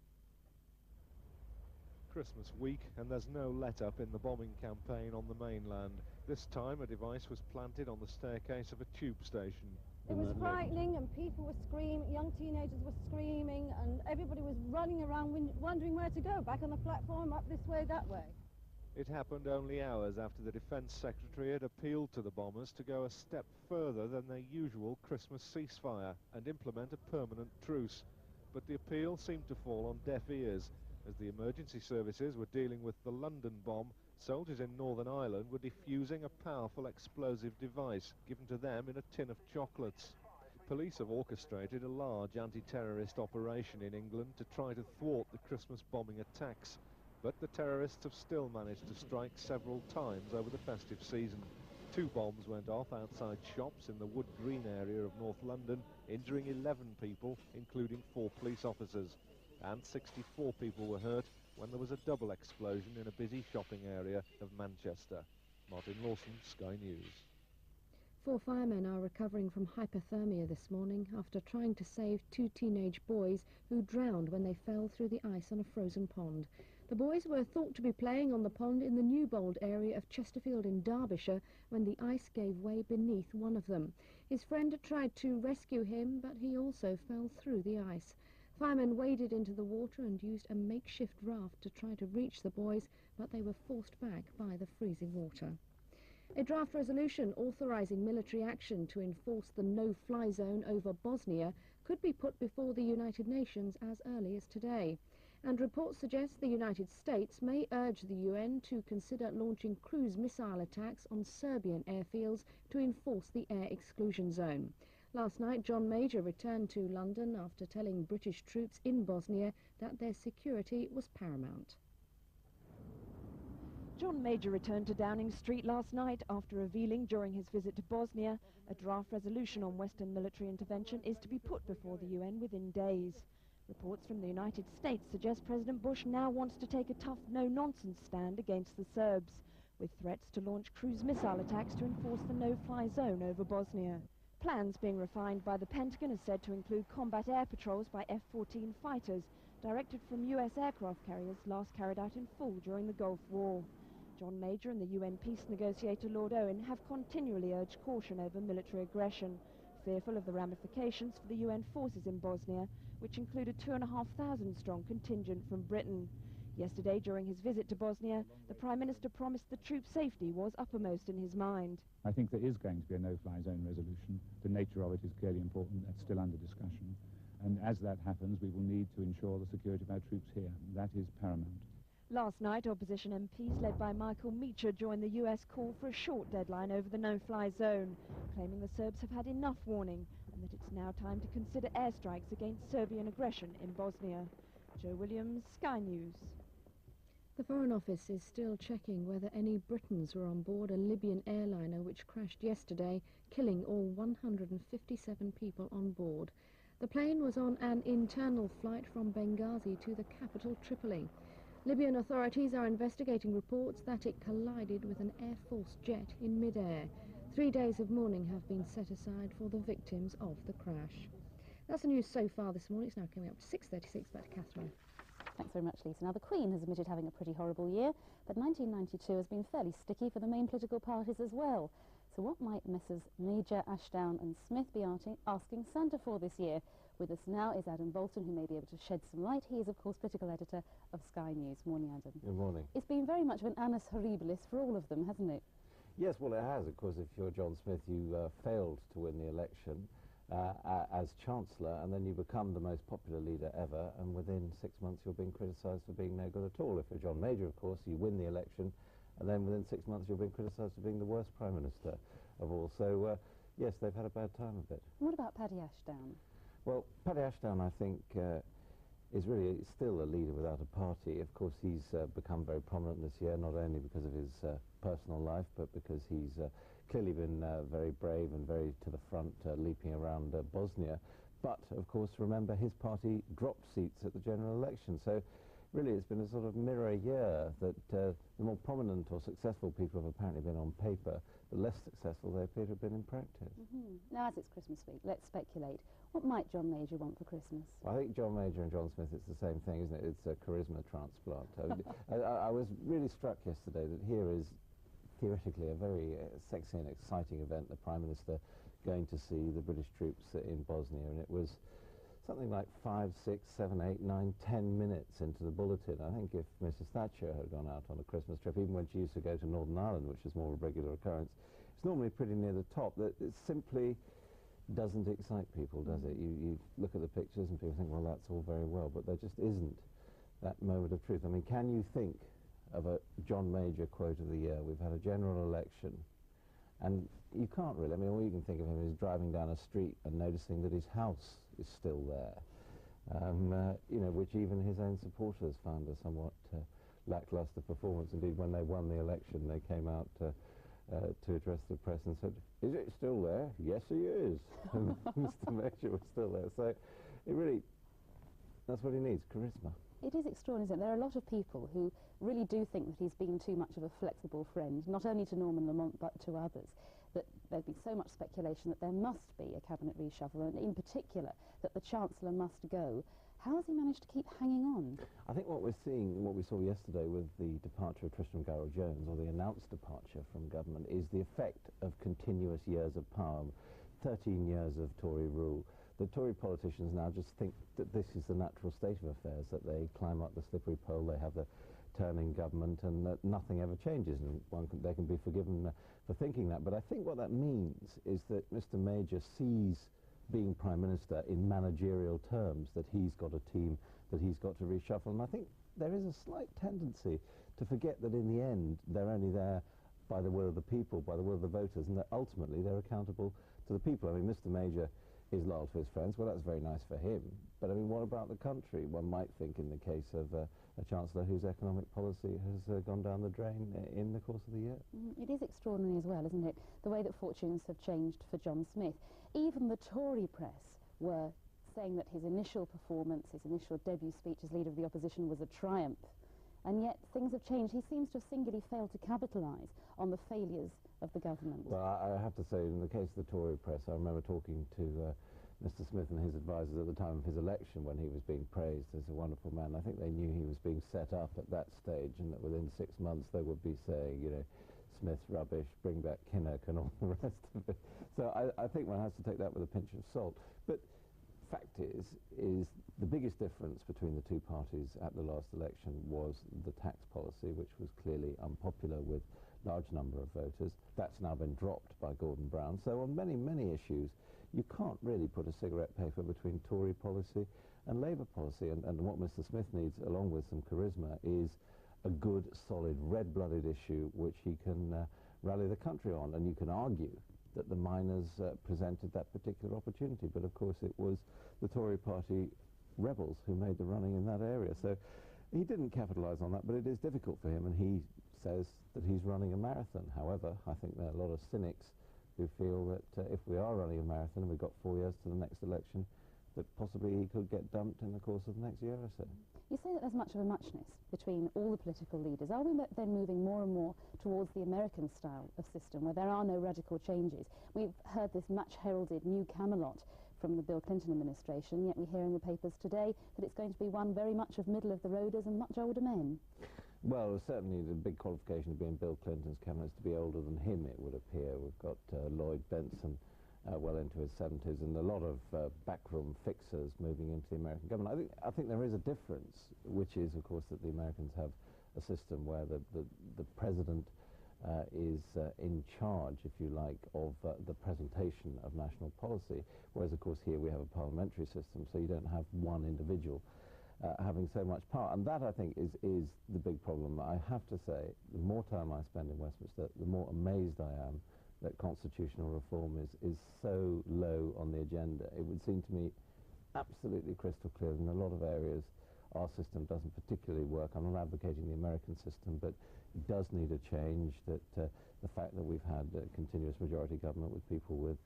Christmas week, and there's no let-up in the bombing campaign on the mainland. This time a device was planted on the staircase of a tube station. It was frightening, and people were screaming, young teenagers were screaming, and everybody was running around wondering where to go, back on the platform, up this way, that way. It happened only hours after the Defence Secretary had appealed to the bombers to go a step further than their usual Christmas ceasefire and implement a permanent truce. But the appeal seemed to fall on deaf ears. As the emergency services were dealing with the London bomb, soldiers in Northern Ireland were defusing a powerful explosive device given to them in a tin of chocolates. Police have orchestrated a large anti-terrorist operation in England to try to thwart the Christmas bombing attacks, but the terrorists have still managed to strike several times over the festive season. 2 bombs went off outside shops in the Wood Green area of North London, injuring 11 people, including 4 police officers. And 64 people were hurt when there was a double explosion in a busy shopping area of Manchester. Martin Lawson, Sky News. 4 firemen are recovering from hypothermia this morning after trying to save 2 teenage boys who drowned when they fell through the ice on a frozen pond. The boys were thought to be playing on the pond in the Newbold area of Chesterfield in Derbyshire when the ice gave way beneath one of them. His friend tried to rescue him, but he also fell through the ice. Firemen waded into the water and used a makeshift raft to try to reach the boys, but they were forced back by the freezing water. A draft resolution authorising military action to enforce the no-fly zone over Bosnia could be put before the United Nations as early as today. And reports suggest the United States may urge the UN to consider launching cruise missile attacks on Serbian airfields to enforce the air exclusion zone. Last night, John Major returned to London after telling British troops in Bosnia that their security was paramount. John Major returned to Downing Street last night after revealing during his visit to Bosnia a draft resolution on Western military intervention is to be put before the UN within days. Reports from the United States suggest President Bush now wants to take a tough no-nonsense stand against the Serbs, with threats to launch cruise missile attacks to enforce the no-fly zone over Bosnia. Plans being refined by the Pentagon are said to include combat air patrols by F-14 fighters, directed from US aircraft carriers last carried out in full during the Gulf War. John Major and the UN peace negotiator Lord Owen have continually urged caution over military aggression, fearful of the ramifications for the UN forces in Bosnia, which include a 2,500-strong contingent from Britain. Yesterday, during his visit to Bosnia, the Prime Minister promised the troops' safety was uppermost in his mind. I think there is going to be a no-fly zone resolution. The nature of it is clearly important. That's still under discussion. And as that happens, we will need to ensure the security of our troops here. That is paramount. Last night, opposition MPs led by Michael Meacher joined the US call for a short deadline over the no-fly zone, claiming the Serbs have had enough warning and that it's now time to consider airstrikes against Serbian aggression in Bosnia. Joe Williams, Sky News. The Foreign Office is still checking whether any Britons were on board a Libyan airliner which crashed yesterday, killing all 157 people on board. The plane was on an internal flight from Benghazi to the capital, Tripoli. Libyan authorities are investigating reports that it collided with an Air Force jet in mid-air. 3 days of mourning have been set aside for the victims of the crash. That's the news so far this morning. It's now coming up to 6:36. Back to Catherine. Thanks very much, Lisa. Now, the Queen has admitted having a pretty horrible year, but 1992 has been fairly sticky for the main political parties as well. So what might Messrs Major, Ashdown and Smith be asking Santa for this year? With us now is Adam Bolton, who may be able to shed some light. He is, of course, political editor of Sky News. Morning, Adam. Good morning. It's been very much of an annus horribilis for all of them, hasn't it? Yes, well, it has. Of course, if you're John Smith, you failed to win the election as Chancellor, and then you become the most popular leader ever, and within 6 months you're being criticised for being no good at all. If you're John Major, of course, you win the election, and then within 6 months you're being criticised for being the worst Prime Minister of all. So, yes, they've had a bad time of it. What about Paddy Ashdown? Well, Paddy Ashdown, I think, is really still a leader without a party. Of course, he's become very prominent this year, not only because of his personal life, but because he's clearly been very brave and very to the front, leaping around Bosnia. But, of course, remember, his party dropped seats at the general election. So, really, it's been a sort of mirror year that the more prominent or successful people have apparently been on paper, the less successful they appear to have been in practice. Now, as it's Christmas week, let's speculate. What might John Major want for Christmas? Well, I think John Major and John Smith, it's the same thing, isn't it? It's a charisma transplant. I was really struck yesterday that here is theoretically a very sexy and exciting event, the Prime Minister going to see the British troops in Bosnia, and it was something like 5, 6, 7, 8, 9, 10 minutes into the bulletin. I think if Mrs Thatcher had gone out on a Christmas trip, even when she used to go to Northern Ireland, which is more of a regular occurrence, it's normally pretty near the top. That it simply doesn't excite people, does it? You look at the pictures and people think, well, that's all very well, but there just isn't that moment of truth. I mean, can you think of a John Major quote of the year? We've had a general election, and you can't really. I mean, all you can think of him is driving down a street and noticing that his house is still there, you know, which even his own supporters found a somewhat lacklustre performance. Indeed, when they won the election, they came out to address the press and said, "Is it still there?" "Yes, he is." And Mr Major was still there. So it really, that's what he needs, charisma. It is extraordinary, isn't it? There are a lot of people who really do think that he's been too much of a flexible friend, not only to Norman Lamont but to others, that there's been so much speculation that there must be a cabinet reshuffle, and in particular that the Chancellor must go. How has he managed to keep hanging on? I think what we're seeing, what we saw yesterday with the departure of Tristram Garrell-Jones, or the announced departure from government, is the effect of continuous years of power, 13 years of Tory rule. The Tory politicians now just think that this is the natural state of affairs, that they climb up the slippery pole, they have the turning government, and that nothing ever changes, and they can be forgiven for thinking that. But I think what that means is that Mr Major sees being Prime Minister in managerial terms, that he's got a team that he's got to reshuffle, and I think there is a slight tendency to forget that in the end they're only there by the will of the people, by the will of the voters, and that ultimately they're accountable to the people. I mean, Mr Major is loyal to his friends. Well, that's very nice for him, but I mean, what about the country? One might think in the case of a Chancellor whose economic policy has gone down the drain in the course of the year. It is extraordinary as well, isn't it, the way that fortunes have changed for John Smith. Even the Tory press were saying that his initial performance, his initial debut speech as Leader of the Opposition was a triumph. And yet things have changed. He seems to have singularly failed to capitalise on the failures of the government. Well, I have to say, in the case of the Tory press, I remember talking to Mr. Smith and his advisers at the time of his election when he was being praised as a wonderful man. I think they knew he was being set up at that stage, and that within 6 months they would be saying, you know, Smith rubbish, bring back Kinnock and all the rest of it. So I think one has to take that with a pinch of salt. But fact is the biggest difference between the two parties at the last election was the tax policy, which was clearly unpopular with large number of voters. That's now been dropped by Gordon Brown. So on many, many issues, you can't really put a cigarette paper between Tory policy and Labour policy. And what Mr. Smith needs, along with some charisma, is a good, solid, red-blooded issue which he can rally the country on. And you can argue that the miners presented that particular opportunity, but of course it was the Tory party rebels who made the running in that area. So he didn't capitalise on that, but it is difficult for him, and he says that he's running a marathon. However, I think there are a lot of cynics who feel that if we are running a marathon and we've got 4 years to the next election, that possibly he could get dumped in the course of the next year or so. You say that there's much of a muchness between all the political leaders. Are we then moving more and more towards the American style of system, where there are no radical changes? We've heard this much-heralded new Camelot from the Bill Clinton administration, yet we hear in the papers today that it's going to be one very much of middle-of-the-roaders and much older men. Well, certainly the big qualification of being Bill Clinton's cabinet is to be older than him, it would appear. We've got Lloyd Benson well into his 70s, and a lot of backroom fixers moving into the American government. I think there is a difference, which is, of course, that the Americans have a system where the president is in charge, if you like, of the presentation of national policy, whereas, of course, here we have a parliamentary system, so you don't have one individual having so much power. And that, I think, is the big problem. I have to say, the more time I spend in Westminster, the more amazed I am that constitutional reform is so low on the agenda. It would seem to me absolutely crystal clear that in a lot of areas our system doesn't particularly work. I'm not advocating the American system, but it does need a change. That the fact that we've had a continuous majority government with people with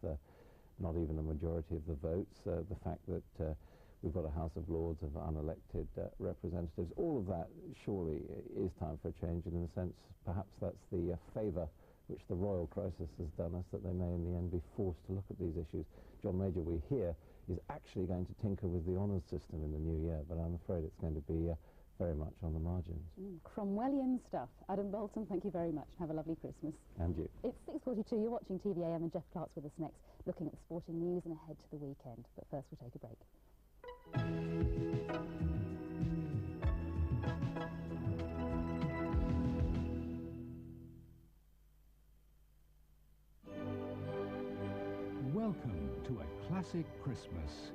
not even a majority of the votes, the fact that we've got a House of Lords of unelected representatives, all of that surely is time for a change, and in a sense perhaps that's the favour which the royal crisis has done us, that they may in the end be forced to look at these issues. John Major, we hear, is actually going to tinker with the honours system in the new year, but I'm afraid it's going to be very much on the margins. Cromwellian stuff. Adam Bolton, thank you very much. Have a lovely Christmas. And you. It's 6:42. You're watching TVAM, and Jeff Clark's with us next, looking at the sporting news and ahead to the weekend. But first we'll take a break. Welcome to A Classic Christmas.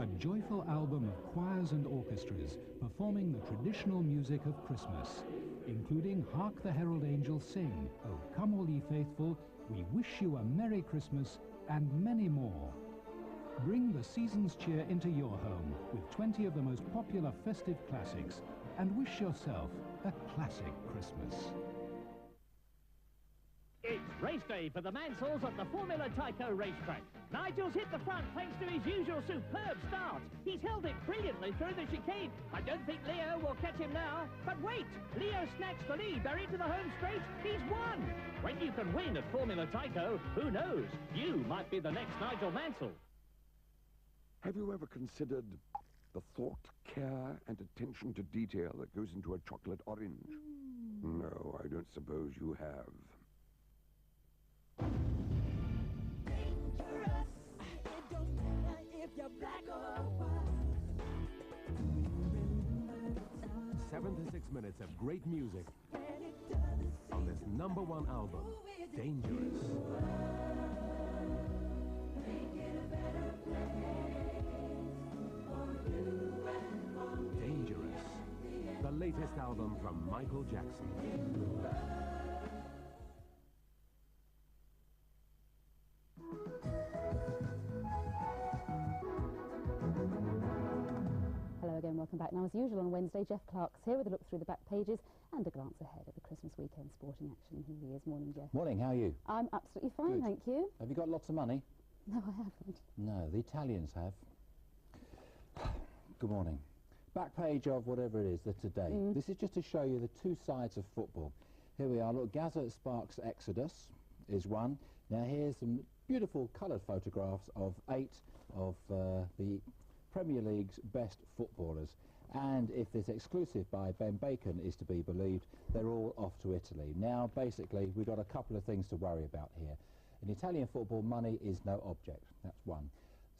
A joyful album of choirs and orchestras performing the traditional music of Christmas, including Hark the Herald Angels Sing, Oh Come All Ye Faithful, We Wish You a Merry Christmas, and many more. Bring the season's cheer into your home with 20 of the most popular festive classics and wish yourself a classic Christmas. It's race day for the Mansells at the Formula Tyco racetrack. Nigel's hit the front thanks to his usual superb start. He's held it brilliantly through the chicane. I don't think Leo will catch him now. But wait, Leo snatched the lead. They're into the home straight. He's won. When you can win at Formula Tyco, who knows? You might be the next Nigel Mansell. Have you ever considered the thought, care, and attention to detail that goes into a chocolate orange? No, I don't suppose you have. Dangerous. It don't matter if you're black or white. 7 to 6 minutes of great music on this #1 album, Dangerous. Dangerous, the latest album from Michael Jackson. Hello again, welcome back. Now, as usual on Wednesday, Jeff Clark's here with a look through the back pages and a glance ahead at the Christmas weekend sporting action. Here he is. Morning, Jeff. Morning, how are you? I'm absolutely fine, Good. thank you. Have you got lots of money? No, I haven't. No, the Italians have. Good morning. Back page of whatever it is, the Today. This is just to show you the two sides of football. Here we are. Look, Gazza Sparks' Exodus is one. Now here's some beautiful coloured photographs of 8 of the Premier League's best footballers. And if this exclusive by Ben Bacon is to be believed, they're all off to Italy. Now, basically, we've got a couple of things to worry about here. In Italian football, money is no object. That's one.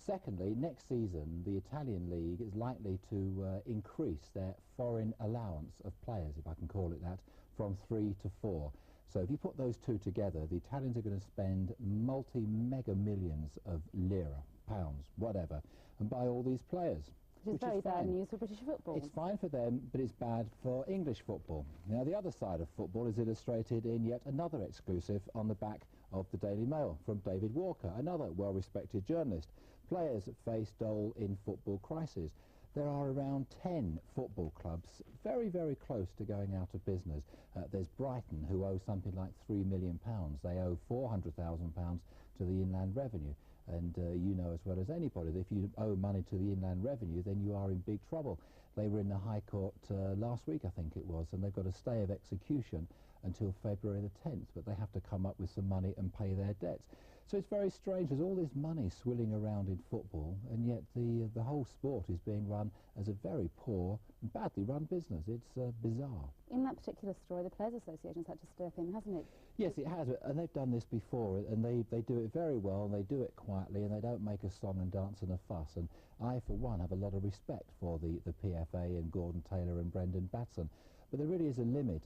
Secondly, next season, the Italian league is likely to increase their foreign allowance of players, if I can call it that, from 3 to 4. So if you put those two together, the Italians are going to spend multi-mega millions of lira, pounds, whatever, and buy all these players. Which is very bad news for British football. It's fine for them, but it's bad for English football. Now, the other side of football is illustrated in yet another exclusive on the back of the Daily Mail from David Walker, another well-respected journalist. Players face dole in football crisis. There are around 10 football clubs very, very close to going out of business. There's Brighton, who owe something like £3 million. They owe £400,000 to the Inland Revenue. And you know as well as anybody that if you owe money to the Inland Revenue, then you are in big trouble. They were in the High Court last week, I think it was, and they've got a stay of execution until February the 10th, but they have to come up with some money and pay their debts. So it's very strange. There's all this money swilling around in football, and yet the whole sport is being run as a very poor and badly run business. It's bizarre. In that particular story, the Players Association's had to step in, hasn't it? Yes, it has, and they've done this before, and they do it very well, and they do it quietly, and they don't make a song and dance and a fuss. And I, for one, have a lot of respect for the PFA and Gordon Taylor and Brendan Batson. But there really is a limit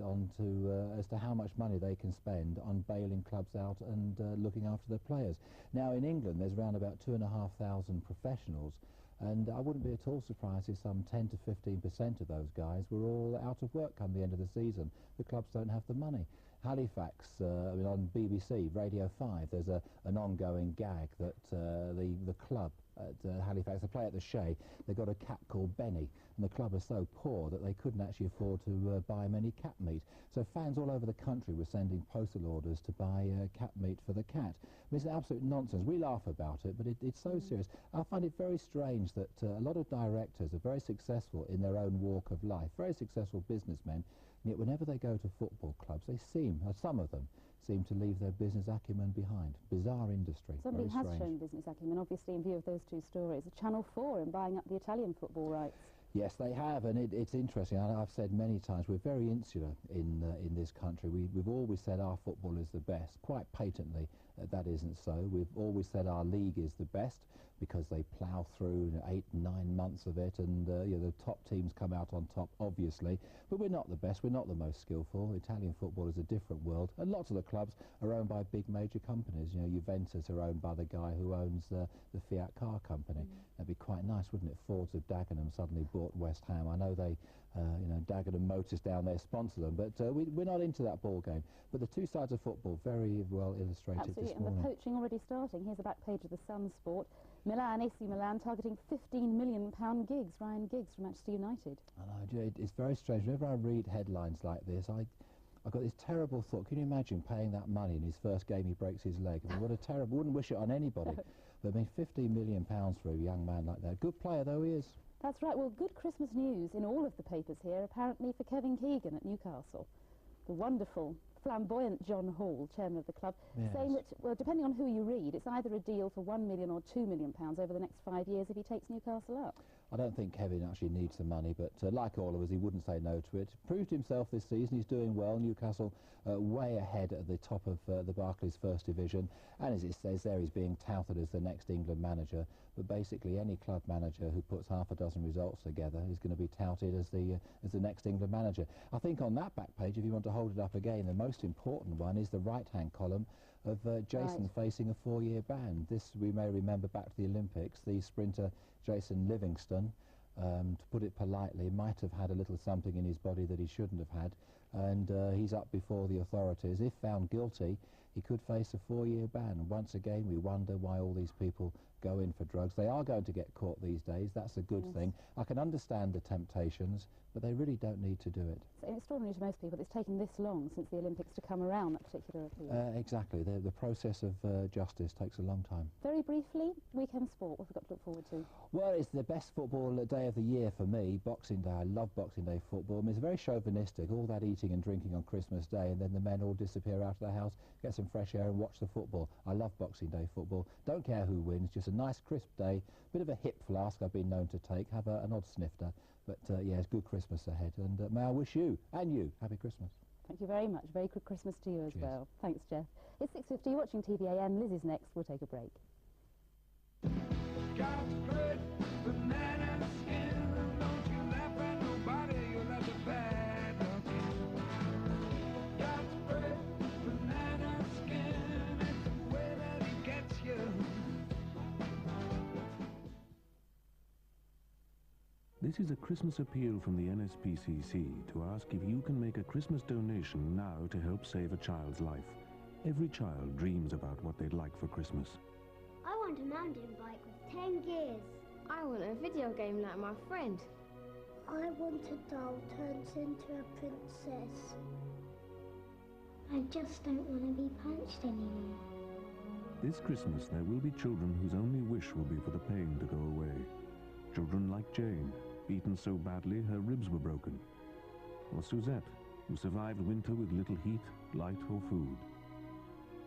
as to how much money they can spend on bailing clubs out and looking after their players. Now, in England, there's around about 2,500 professionals, and I wouldn't be at all surprised if some 10 to 15% of those guys were all out of work come the end of the season. The clubs don't have the money. Halifax, I mean, on BBC, Radio 5, there's an ongoing gag that the club at Halifax, they play at the Shea, they've got a cat called Benny, and the club are so poor that they couldn't actually afford to buy him any cat meat. So fans all over the country were sending postal orders to buy cat meat for the cat. I mean, it's absolute nonsense. We laugh about it, but it's so serious. I find it very strange that a lot of directors are very successful in their own walk of life, very successful businessmen, and yet whenever they go to football clubs, they seem, some of them, seem to leave their business acumen behind. Bizarre industry. Somebody has shown business acumen, obviously, in view of those two stories. Channel 4 in buying up the Italian football rights. Yes, they have, and it's interesting. I've said many times, we're very insular in this country. We've always said our football is the best. Quite patently, that isn't so. We've always said our league is the best because they plough through 8, 9 months of it, and the top teams come out on top, obviously. But we're not the best. We're not the most skillful. Italian football is a different world, and lots of the clubs are owned by big major companies. You know, Juventus are owned by the guy who owns the Fiat car company. That'd be quite nice, wouldn't it? Fords of Dagenham suddenly bought West Ham. I know they, Dagenham Motors down there sponsor them, but we're not into that ball game. But the two sides of football, very well illustrated Absolutely, this morning. and the poaching already starting. Here's the back page of the Sun Sport. Milan, AC Milan, targeting £15 million Giggs, Ryan Giggs from Manchester United. I know, it's very strange. Whenever I read headlines like this, I've got this terrible thought. Can you imagine paying that money in his first game he breaks his leg? I mean, what a terrible, wouldn't wish it on anybody. But I mean, £15 million for a young man like that. Good player, though he is. That's right. Well, good Christmas news in all of the papers here, apparently for Kevin Keegan at Newcastle. The wonderful, flamboyant John Hall, chairman of the club, saying that, well, depending on who you read, it's either a deal for £1 million or £2 million over the next 5 years if he takes Newcastle up. I don't think Kevin actually needs the money, but like all of us, he wouldn't say no to it. Proved himself this season. He's doing well. Newcastle way ahead at the top of the Barclays First Division, and as it says there, he's being touted as the next England manager. But basically, any club manager who puts half a dozen results together is going to be touted as the next England manager. I think on that back page, if you want to hold it up again, the most important one is the right-hand column of Jason facing a 4-year ban. This, we may remember back to the Olympics, the sprinter Jason Livingston, to put it politely, might have had a little something in his body that he shouldn't have had, and he's up before the authorities. If found guilty, he could face a 4-year ban. And once again, we wonder why all these people go in for drugs. They are going to get caught these days. That's a good thing. I can understand the temptations, but they really don't need to do it. It's extraordinary to most people. It's taken this long since the Olympics to come around, that particular appeal. Exactly. The process of justice takes a long time. Very briefly, weekend sport, what have we got to look forward to? Well, it's the best football day of the year for me, Boxing Day. I love Boxing Day football. I mean, it's very chauvinistic, all that eating and drinking on Christmas Day, and then the men all disappear out of the house, get some fresh air and watch the football. I love Boxing Day football. Don't care who wins, just a nice crisp day, bit of a hip flask I've been known to take, have an odd snifter. But yeah, it's good Christmas ahead, and may I wish you, and you, Happy Christmas. Thank you very much. Very good Christmas to you as well. Thanks, Jeff. It's 6:50, you're watching TVAM. Liz is next. We'll take a break. This is a Christmas appeal from the NSPCC to ask if you can make a Christmas donation now to help save a child's life. Every child dreams about what they'd like for Christmas. I want a mountain bike with 10 gears. I want a video game like my friend. I want a doll turns into a princess. I just don't want to be punched anymore. This Christmas there will be children whose only wish will be for the pain to go away. Children like Jane, beaten so badly her ribs were broken. Or Suzette, who survived winter with little heat, light or food.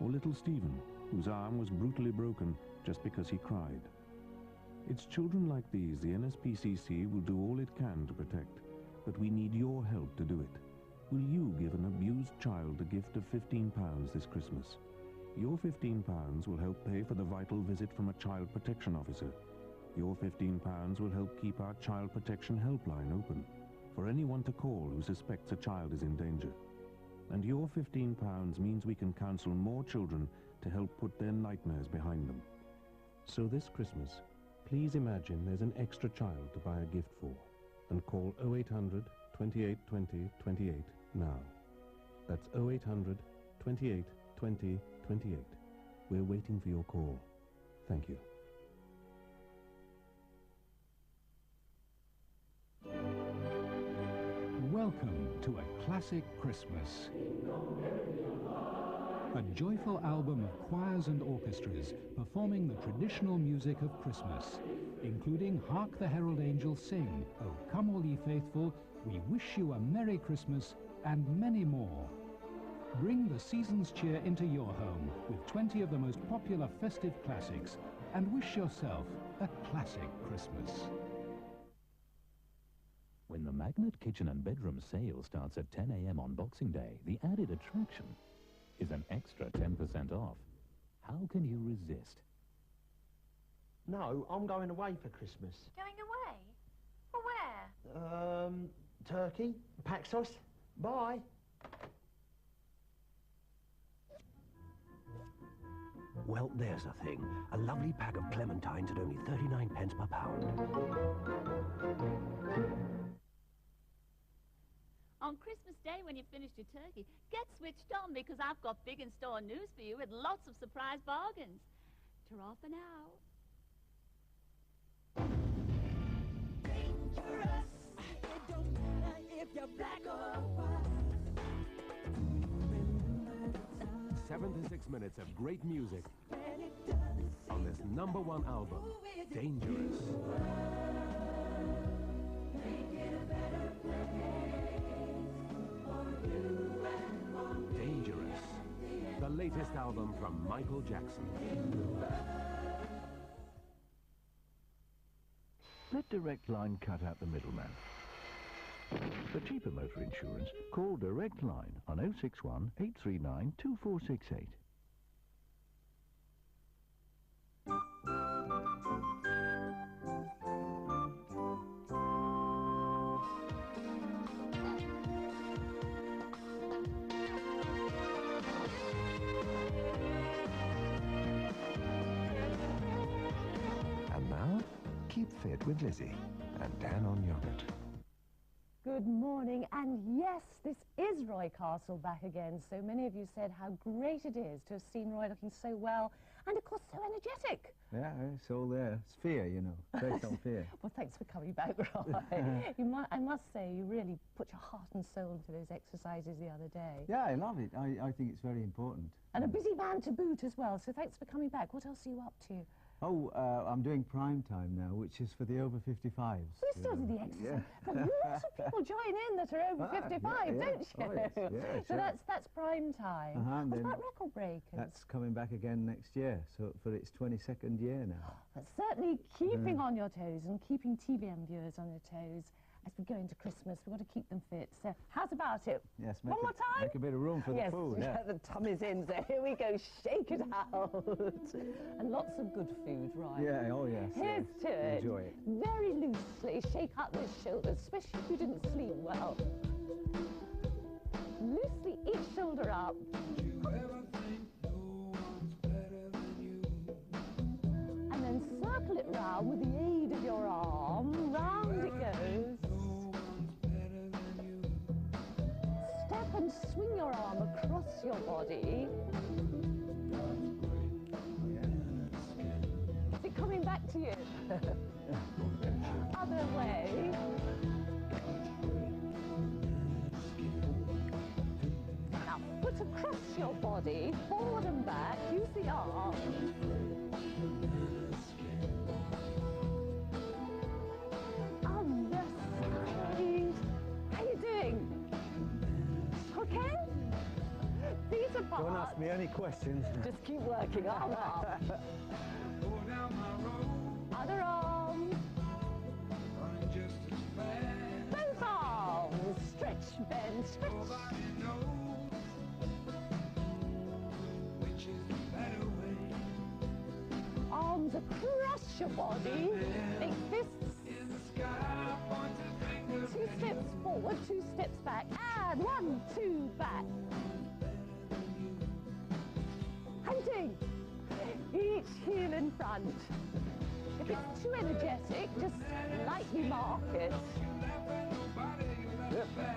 Or little Stephen, whose arm was brutally broken just because he cried. It's children like these the NSPCC will do all it can to protect, but we need your help to do it. Will you give an abused child a gift of £15 this Christmas? Your £15 will help pay for the vital visit from a child protection officer. Your £15 will help keep our child protection helpline open for anyone to call who suspects a child is in danger. And your £15 means we can counsel more children to help put their nightmares behind them. So this Christmas, please imagine there's an extra child to buy a gift for, and call 0800 28 20 28 now. That's 0800 28 20 28. We're waiting for your call. Thank you. Welcome to A Classic Christmas. A joyful album of choirs and orchestras performing the traditional music of Christmas, including Hark the Herald Angels Sing, Oh Come All Ye Faithful, We Wish You a Merry Christmas, and many more. Bring the season's cheer into your home with 20 of the most popular festive classics and wish yourself a classic Christmas. When the Magnet Kitchen and Bedroom sale starts at 10 a.m. on Boxing Day, the added attraction is an extra 10% off. How can you resist? No, I'm going away for Christmas. Going away? For where? Turkey, Paxos. Bye. Well, there's a thing. A lovely pack of clementines at only 39 pence per pound. On Christmas Day, when you've finished your turkey, get switched on because I've got big in-store news for you with lots of surprise bargains. Ta-ra for now. Dangerous. It don't matter if you're black or white. 7 to 6 minutes of great music on this #1 album, Dangerous. Dangerous, the latest album from Michael Jackson. Let Direct Line cut out the middleman. For cheaper motor insurance, call Direct Line on 061 839 2468. And now, keep fit with Lizzie and Dan on yogurt. Good morning, and yes, this is Roy Castle back again. So many of you said how great it is to have seen Roy looking so well and of course so energetic. Yeah, it's all there. It's fear, you know, based on fear. Well, thanks for coming back, Roy. I must say, you really put your heart and soul into those exercises the other day. Yeah, I love it. I think it's very important. And a busy man to boot as well, so thanks for coming back. What else are you up to? Oh, I'm doing prime time now, which is for the over 55s. You still do the exercise. But lots of people join in that are over 55, don't you? Oh, yes. Yeah, so sure. that's prime time. What about record breakers? That's coming back again next year, so for its 22nd year now. But certainly keeping on your toes and keeping TVM viewers on their toes. As we go into Christmas, we've got to keep them fit. So how's about it? Yes, one more time? Make a bit of room for the food. Yes, the tummy's in, so here we go, shake it out. And lots of good food, right? Yeah, oh yes. Here's to it. Enjoy it. Very loosely, shake out those shoulders, especially if you didn't sleep well. Loosely, each shoulder up. And then circle it round with the aid of your arm. Round it goes. Step and swing your arm across your body. Is it coming back to you? Other way. Now foot across your body, forward and back, use the arm. How you doing? Okay? Feet apart. Don't ask me any questions. Just keep working, arm up. Other arm. Both arms. Stretch, bend, stretch. Arms across your body. Make fists. 2 steps forward, 2 steps back, and 1, 2, back. Hunting. Each heel in front. If it's too energetic, just lightly mark it.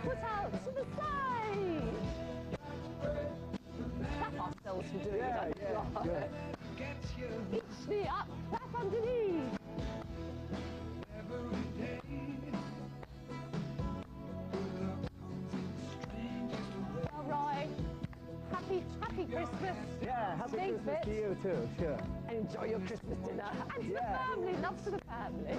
Put out to the side. Clap ourselves for doing it. Each knee up, clap underneath. Happy Christmas. Yeah, happy Stay Christmas fit. to you too, sure. And enjoy your Christmas dinner. And to the family, love to the family.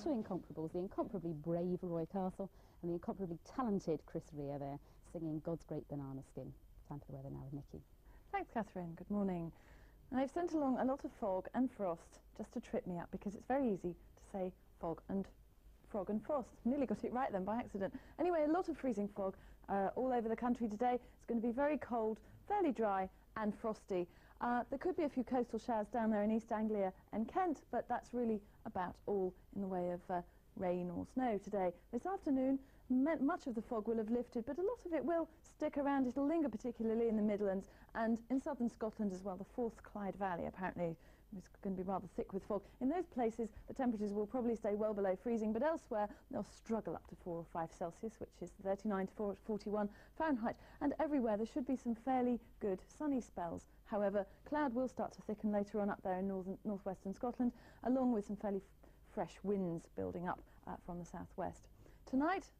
Two incomparables, the incomparably brave Roy Castle and the incomparably talented Chris Rea there, singing God's Great Banana Skin. Time for the weather now with Nikki. Thanks, Catherine. Good morning. And I've sent along a lot of fog and frost just to trip me up because it's very easy to say frog and frost. Nearly got it right then by accident. Anyway, a lot of freezing fog all over the country today. It's going to be very cold, fairly dry and frosty. There could be a few coastal showers down there in East Anglia and Kent, but that's really about all in the way of rain or snow today. This afternoon, much of the fog will have lifted, but a lot of it will stick around. It'll linger particularly in the Midlands and in southern Scotland as well. The Forth Clyde Valley apparently is going to be rather thick with fog. In those places, the temperatures will probably stay well below freezing, but elsewhere they'll struggle up to 4 or 5 Celsius, which is 39 to 41 Fahrenheit. And everywhere there should be some fairly good sunny spells. However, cloud will start to thicken later on up there in northwestern Scotland, along with some fairly fresh winds building up from the southwest. Tonight,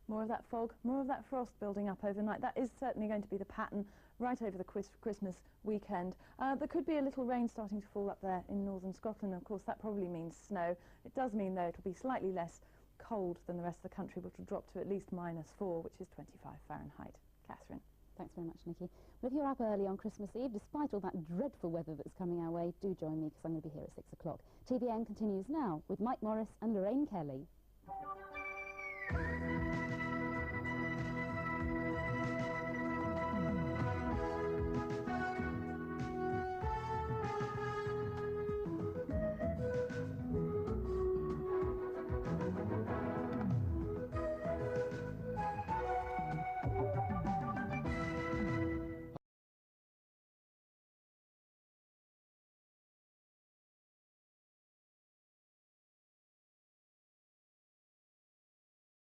more of that fog, more of that frost building up overnight. That is certainly going to be the pattern right over the Christmas weekend. There could be a little rain starting to fall up there in northern Scotland. Of course, that probably means snow. It does mean, though, it'll be slightly less cold than the rest of the country, but it'll drop to at least -4, which is 25 Fahrenheit. Catherine. Thanks very much, Nikki. Well, if you're up early on Christmas Eve, despite all that dreadful weather that's coming our way, do join me because I'm going to be here at 6 o'clock. TVN continues now with Mike Morris and Lorraine Kelly.